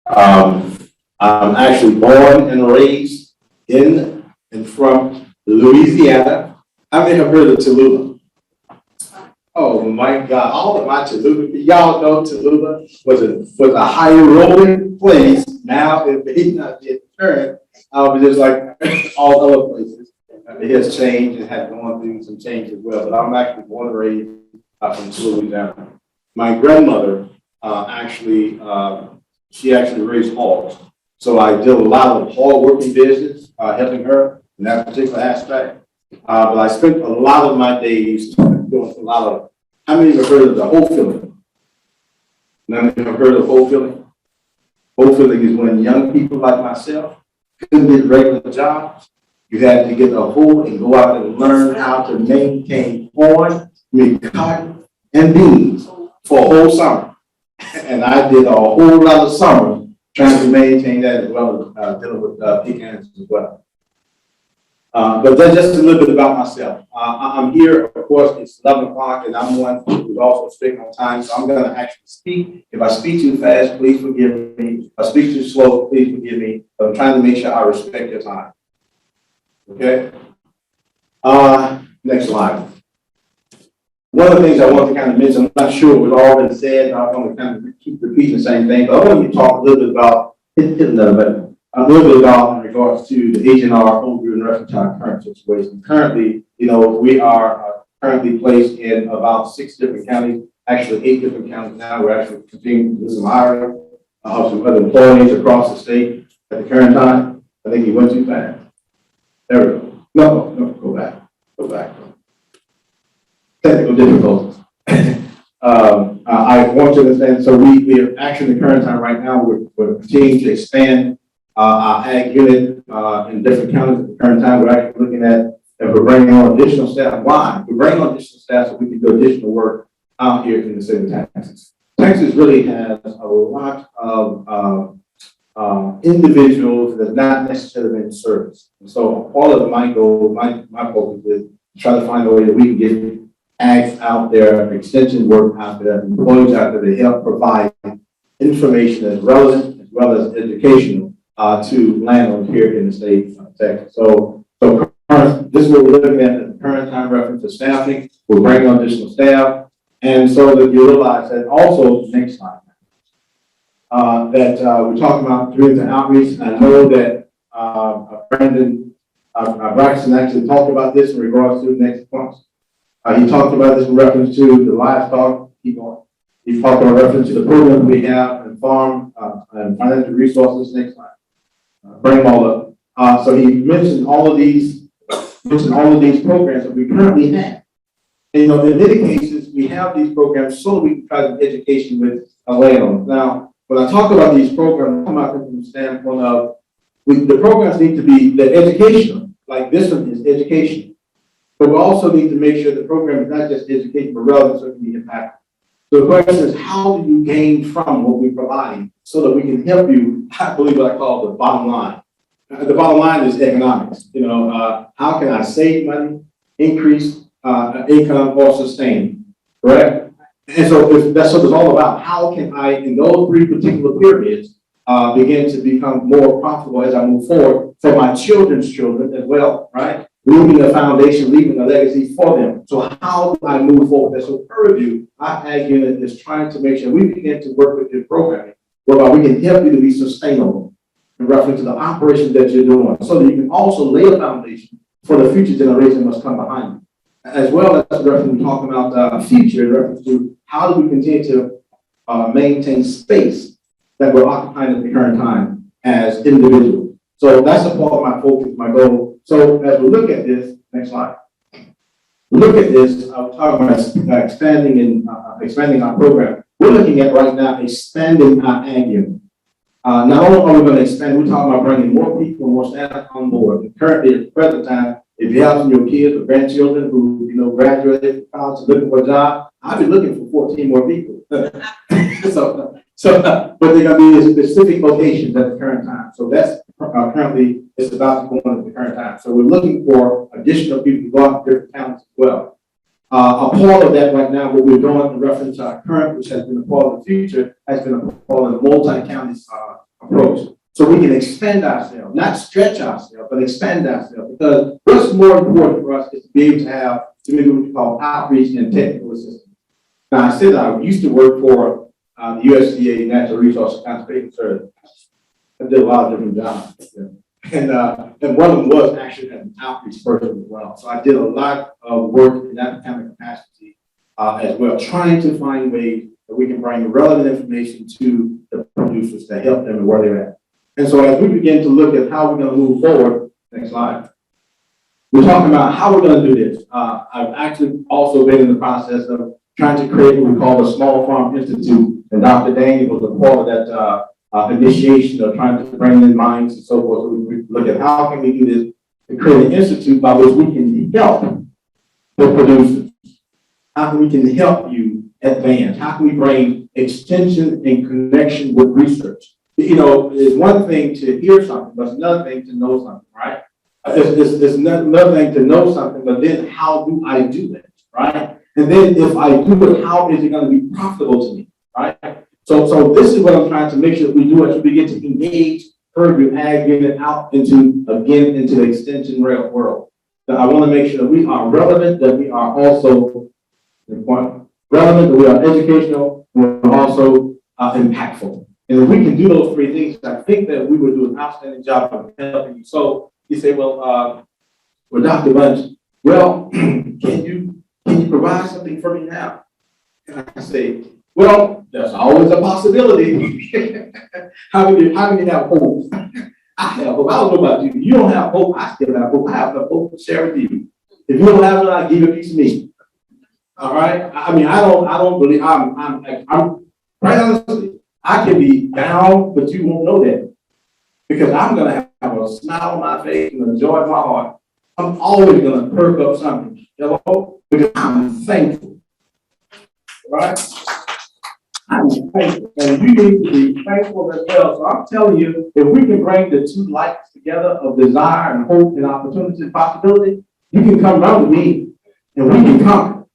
I'm actually born and raised in and from Louisiana. How many have heard of Tallulah? Oh my God, all of my Tallulah, y'all know Tallulah was a high rolling place. Now it may not be Terren, but just like all other places, it has changed and has gone through some change as well. But I'm actually born and raised from Louisiana. My grandmother she actually raised hogs. So I did a lot of hog working business, helping her in that particular aspect. But I spent a lot of my days doing a lot of, how many have heard of the whole filling? None of you have heard of whole filling? Whole filling is when young people like myself couldn't get regular jobs. You had to get a hoe and go out and learn how to maintain corn, cotton, and beans for a whole summer. And I did a whole lot of summer trying to maintain that as well as dealing with pecans as well. But that's just a little bit about myself. I'm here, of course, it's 11 o'clock, and I'm one who's also strict on time, so I'm going to actually speak. If I speak too fast, please forgive me. If I speak too slow, please forgive me. But I'm trying to make sure I respect your time. Okay? Next slide. One of the things I want to kind of mention, I'm not sure it was all been said, I'm going to kind of keep repeating the same thing, but I want to talk a little bit about, a little bit about in regards to the H&R overview in reference to our current situation. Currently, we are currently placed in about 6 different counties, actually 8 different counties now. We're actually continuing to do some hiring of some other employees across the state at the current time. I think you went too fast. There we go. No, go back. Technical difficulties. I want to understand, so we are actually in the current time right now, we're continuing to expand our ag unit in different counties at the current time. We're actually looking at, if we're bringing on additional staff. Why? We're bringing on additional staff so we can do additional work out here in the state of Texas. Texas really has a lot of individuals that have not necessarily been in service. And so part of my goal, my focus is try to find a way that we can get ags out there, extension work out there, employees out there to help provide information that's relevant as well as educational to landowners here in the state of Texas. So currently this is what we're looking at the current time reference to staffing. We're bringing on additional staff. And so that you realize that also, next slide, we're talking about doing the outreach. And I know that Brandon Braxton actually talked about this in regards to the next point. He talked about this in reference to the livestock. He talked about reference to the program we have in farm and financial resources. Next slide. Bring them all up. So he mentioned all of these programs that we currently have. And, you know, in many cases, we have these programs so we can try to education with a landowner. Now, when I talk about these programs, I'm talking about from the standpoint of the programs need to be the educational, like this one is education. But we also need to make sure the program is not just education, but relevant so it can be impactful. So the question is, how do you gain from what we provide so that we can help you, I believe what I call the bottom line. The bottom line is economics. You know, how can I save money, increase income, or sustain, correct? And so that's what it's all about. How can I, in those three particular periods, begin to become more profitable as I move forward for my children's children as well, right? Leaving a foundation, leaving a legacy for them. So how do I move forward? So Purview, our ag unit is trying to make sure we begin to work with your programming, whereby we can help you to be sustainable in reference to the operations that you're doing, so that you can also lay a foundation for the future generation that must come behind you. As well as reference, talking about future in reference to how do we continue to maintain space that we're occupying at the current time as individuals. So that's a part of my focus, my goal. So as we look at this, next slide. Look at this, I'm talking about expanding our program. We're looking at right now expanding our ag unit. Not only are we going to expand, we're talking about bringing more people, more staff on board. And currently, at the present time, if you have some of your kids or grandchildren who, you know, graduated from college and looking for a job, I'll be looking for 14 more people. But they're going to be in specific locations at the current time. So that's currently, it's about to go on at the current time. So we're looking for additional people to go out to different towns as well. A part of that right now, what we're doing in reference to our current, which has been a part of the future, has been a part of the multi-county approach. So we can expand ourselves, not stretch ourselves, but expand ourselves. Because what's more important for us is to be able to do what we call outreach and technical assistance. Now, I said I used to work for the USDA Natural Resources Conservation Service. I did a lot of different jobs. And one of them was actually an outreach person as well. So I did a lot of work in that kind of capacity as well, trying to find ways that we can bring relevant information to the producers to help them and where they're at. And so as we begin to look at how we're going to move forward, next slide, we're talking about how we're going to do this. I've actually also been in the process of trying to create what we call the Small Farm Institute, and Dr. Daniel was a part of that initiation of trying to bring in minds and so forth. So we look at how can we do this and create an institute by which we can help the producers. How can we help you advance? How can we bring extension and connection with research? You know, it's one thing to hear something, but it's another thing to know something, right? It's another thing to know something, but then how do I do it, right? And then if I do it, how is it going to be profitable to me, right? So this is what I'm trying to make sure that we do as we begin to engage Purview Ag Unit out into the extension rail world. So I want to make sure that we are relevant, that we are also relevant, that we are educational, and we're also impactful. And if we can do those three things, I think that we would do an outstanding job of helping you. So you say, well, Dr. Bunch, well, can you provide something for me now? And I say, well, there's always a possibility. How many have hope? I have hope. I don't know about you. You don't have hope. I still have hope. I have enough hope to share with you. If you don't have it, I'll give you a piece of me. All right. I mean, I don't believe. I'm quite honestly, I can be down, but you won't know that because I'm gonna have a smile on my face and a joy in my heart. I'm always gonna perk up something, hello, because I'm thankful. Right? I'm thankful, and you need to be thankful as well. So I'm telling you, if we can bring the two lights together of desire and hope and opportunity and possibility, you can come around with me, and we can conquer.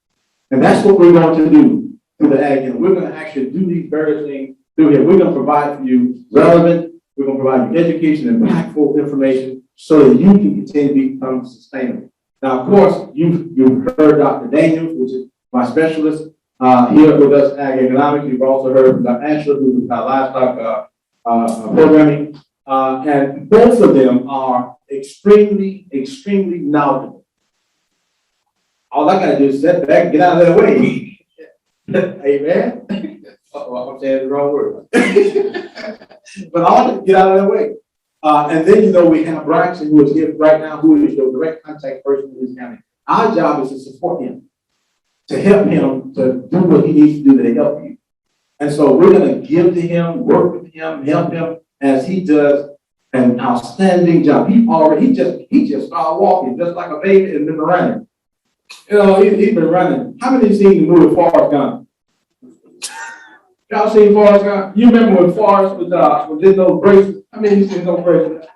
And that's what we're going to do through the ag. And we're going to actually do these various things through here. We're going to provide for you relevant, we're going to provide you education, impactful information, so that you can continue to become sustainable. Now, of course, you've heard Dr. Daniels, which is my specialist, here with us, Ag Economics. You've also heard from Dr. Ashler, who is our livestock programming. And both of them are extremely, extremely knowledgeable. All I gotta do is sit back and get out of their way. Amen. I'm saying the wrong word. But I want to get out of their way. And then, we have Braxton, who is here right now, who is your direct contact person in this county. Our job is to support him, to help him to do what he needs to do to help you. And so we're going to give to him, work with him, help him as he does an outstanding job. He just started walking just like a baby and been running. He's been running. How many have seen the movie Forrest Gump? Y'all seen Forrest Gump? You remember when Forrest was in those bracelets? How many of you seen those bracelets?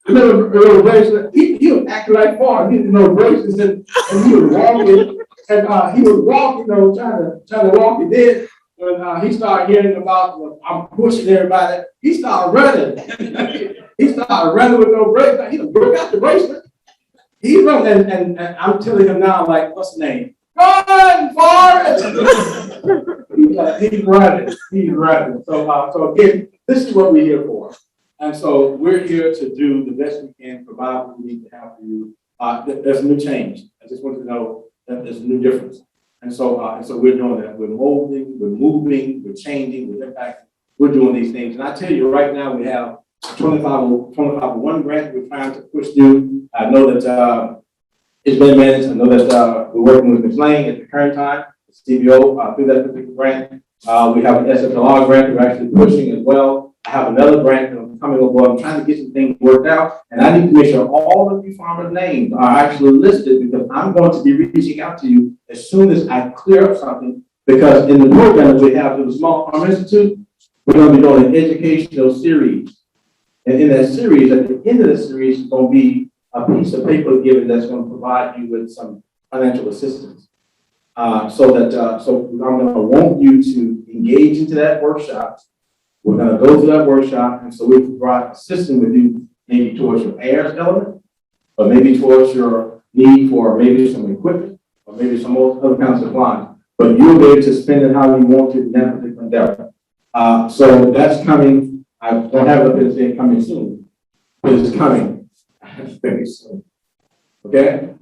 Remember those bracelets? He was acting like Forrest. He had those bracelets and he was walking. And he was walking, trying to walk. And then when he started hearing about, I'm pushing everybody, he started running. He started running with no bracelet. He broke out the bracelet. He's running, and I'm telling him now, like, what's his name? Run, Forrest! He's running. He's running. So again, this is what we're here for. And so we're here to do the best we can, provide what we need to have for you. There's a new change. I just want to know that there's a new difference. And so we're doing that. We're molding, we're moving, we're changing, we're impacting. We're doing these things. And I tell you right now, we have 2501 grant we're trying to push through. I know that it's been managed. I know that we're working with McLean at the current time, CBO, through that particular grant. We have an SFLR grant we're actually pushing as well. I have another grant that I'm coming over. I'm trying to get some things worked out, and I need to make sure all of you farmers' names are actually listed, because I'm going to be reaching out to you as soon as I clear up something, because in the program that we have through the Small Farm Institute, we're going to be doing an educational series. And in that series, at the end of the series, is going to be a piece of paper given that's going to provide you with some financial assistance. So I'm going to want you to engage into that workshop. We're going to go through that workshop, and so we provide assistance with you, maybe towards your heirs element, or maybe towards your need for maybe some equipment, or maybe some other kinds of supplies. But you'll be able to spend it how you want to in that particular endeavor. So that's coming. I don't have it up there saying coming soon, but it's coming very soon. Okay?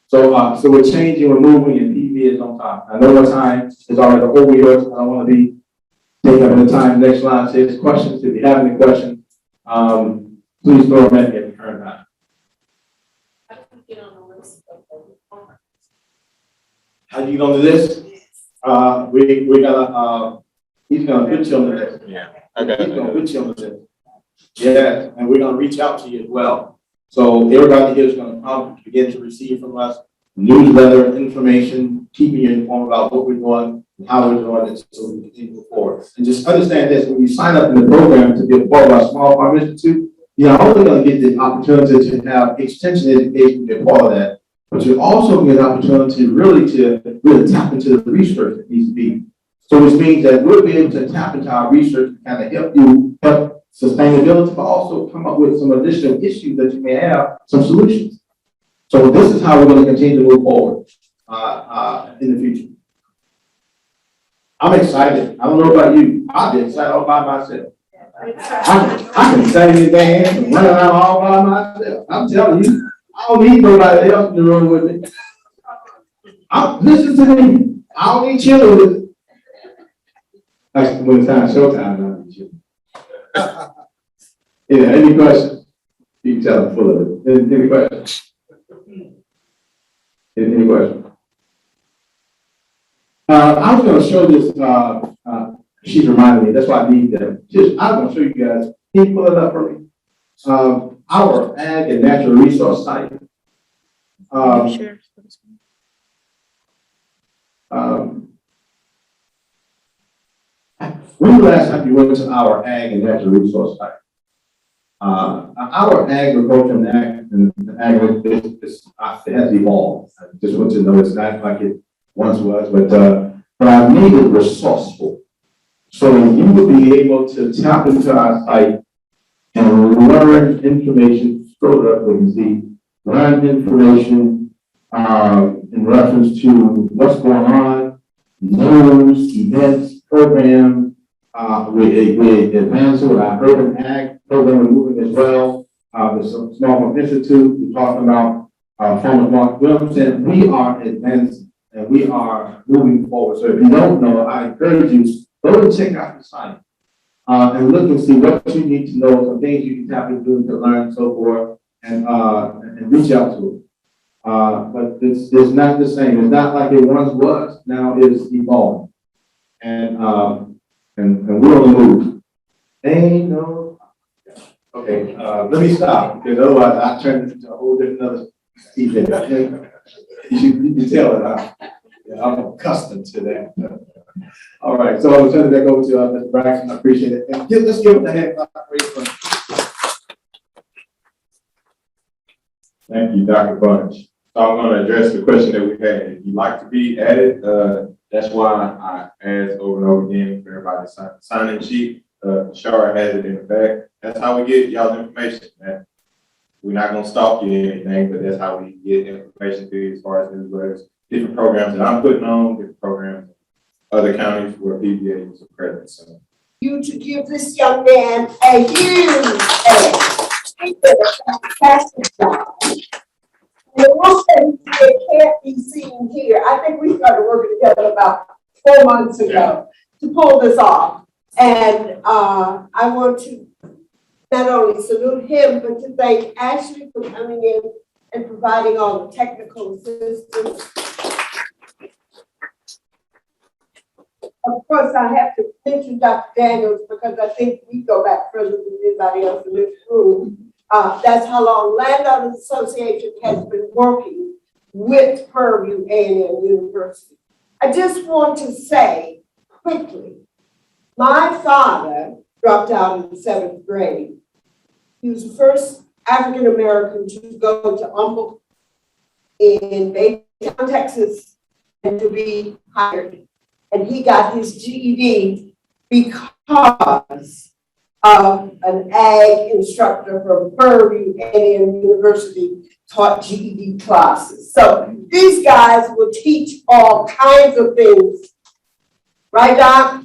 So we're changing, we're moving, and PV is on top. I know what time is already over yours. I don't want to be taking up the time. Next line says questions. If you have any questions, please throw them at the current time. How do you get on the list of the farmers? How do you get on the list? We gotta he's gonna put you on the list. Yeah. He's gonna put you on the list. Yeah, and we're gonna reach out to you as well. So everybody here is gonna probably begin to receive from us newsletter information, keeping you informed about what we're doing and how we're doing it, so we can continue to move forward. And just understand this: when you sign up in the program to be a part of our Small Farm Institute, you're not only going to get the opportunity to have extension education, be a part of that, but you're also get an opportunity really to tap into the research that needs to be. So which means that we'll be able to tap into our research to kind of help sustainability, but also come up with some additional issues that you may have, some solutions. So this is how we're going to continue to move forward in the future. I'm excited. I don't know about you. I've been excited all by myself. I can sing and dance and run around all by myself. I'm telling you, I don't need nobody else in the room with me. Listen to me. I don't need children with me. That's when it's time showtime. I don't need children. Yeah, any questions? You can tell I'm full of it. Any questions? Any questions? I was going to show this. She's reminded me. That's why I need them. I'm going to show you guys. Can you pull it up for me? Our ag and natural resource site. When the last time you went to our ag and natural resource site? Our agriculture and ag it has evolved. I just want you to know it's not like it once was, but I made it resourceful. So you will be able to tap into our site and learn information scroll it up, we can see, learn information, in reference to what's going on, news, events, program, we advance with our urban ag program we're moving as well. The Small Farm Institute, we're talking about, farmer market. You know what I'm saying? We are advancing and we are moving forward. So if you don't know, I encourage you, go and check out the site. And look and see what you need to know, some things you can tap into to learn and so forth, and reach out to it. But it's not the same. It's not like it once was. Now it's evolving, and we're on the move. Ain't no. Okay, let me stop because otherwise I turn into a whole different other event. Okay? You can tell that I'm accustomed to that. All right, so I'm gonna turn it back over to Mr. Braxton. I appreciate it. And let's give him a hand. Thank you, Dr. Bunch. So I'm going to address the question that we had. If you'd like to be added, that's why I asked over and over again for everybody to sign in sheet. Shara has it in the back. That's how we get y'all's information, man. We're not going to stalk you or anything, but that's how we get information to you as far as newsletters, different programs that I'm putting on, different programs, other counties where PVAMU is present. So. You to give this young man a huge hand. He did a fantastic job. And the one thing that can't be seen here, I think we started working together about 4 months ago to pull this off. And I want to not only salute him, but to thank Ashley for coming in and providing all the technical assistance. Of course, I have to mention Dr. Daniels because I think we go back further than anybody else in this room. That's how long Landowners Association has been working with Prairie A&M University. I just want to say quickly, my father dropped out in the 7th grade. He was the first African-American to go to Humboldt in Baytown, Texas, and to be hired. And he got his GED because of an ag instructor from Prairie A&M University taught GED classes. So these guys will teach all kinds of things, right, Doc?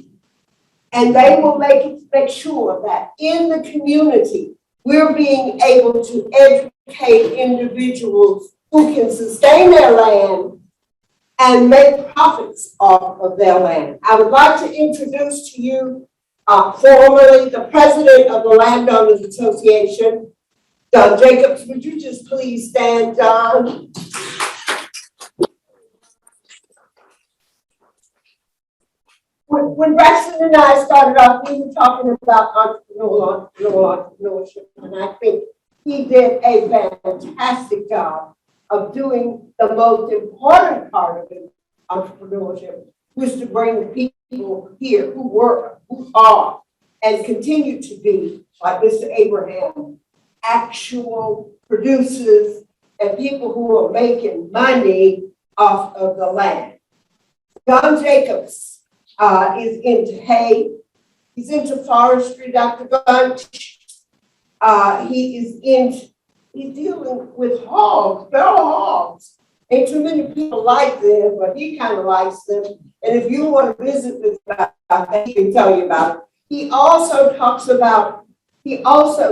And they will make sure that in the community, we're being able to educate individuals who can sustain their land and make profits off of their land. I would like to introduce to you formally the president of the Landowners Association, John Jacobs. Would you just please stand, John? When Braxton and I started off, we were talking about entrepreneurship, and I think he did a fantastic job of doing the most important part of it, entrepreneurship, was to bring people here who are, and continue to be, like Mr. Abraham, actual producers and people who are making money off of the land. John Jacobs is into hay. He's into forestry, Dr. Bunch. He's dealing with hogs, feral hogs. Ain't too many people like them, but he kind of likes them. And if you want to visit with him, he can tell you about it. He also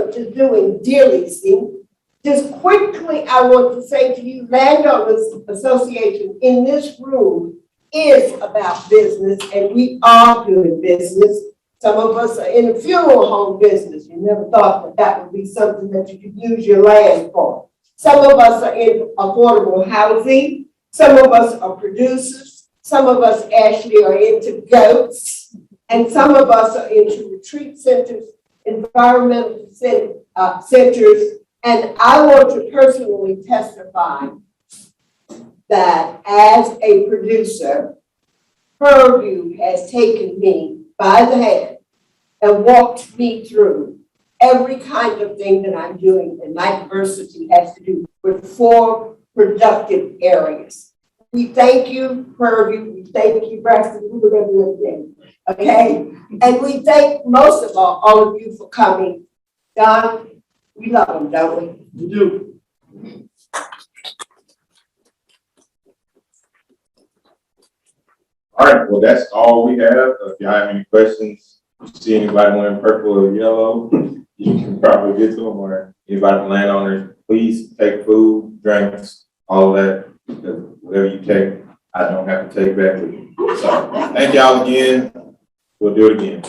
is doing deer leasing. Just quickly, I want to say to you, Landowners Association in this room is about business, and we are doing business. Some of us are in the funeral home business. You never thought that would be something that you could use your land for. Some of us are in affordable housing. Some of us are producers. Some of us actually are into goats. And some of us are into retreat centers, environmental centers. And I want to personally testify that as a producer, Purview has taken me by the hand and walked me through every kind of thing that I'm doing, and my diversity has to do with 4 productive areas. We thank you, Purview. We thank you, Braxton. We were going to do it again, okay? And we thank most of all of you for coming. Don, We love them, don't we? You do. All right, well, that's all we have. If y'all have any questions, if you see anybody wearing purple or yellow, you can probably get to them, or anybody from landowners, please take food, drinks, all of that, because whatever you take, I don't have to take back with you. So, thank y'all again. We'll do it again.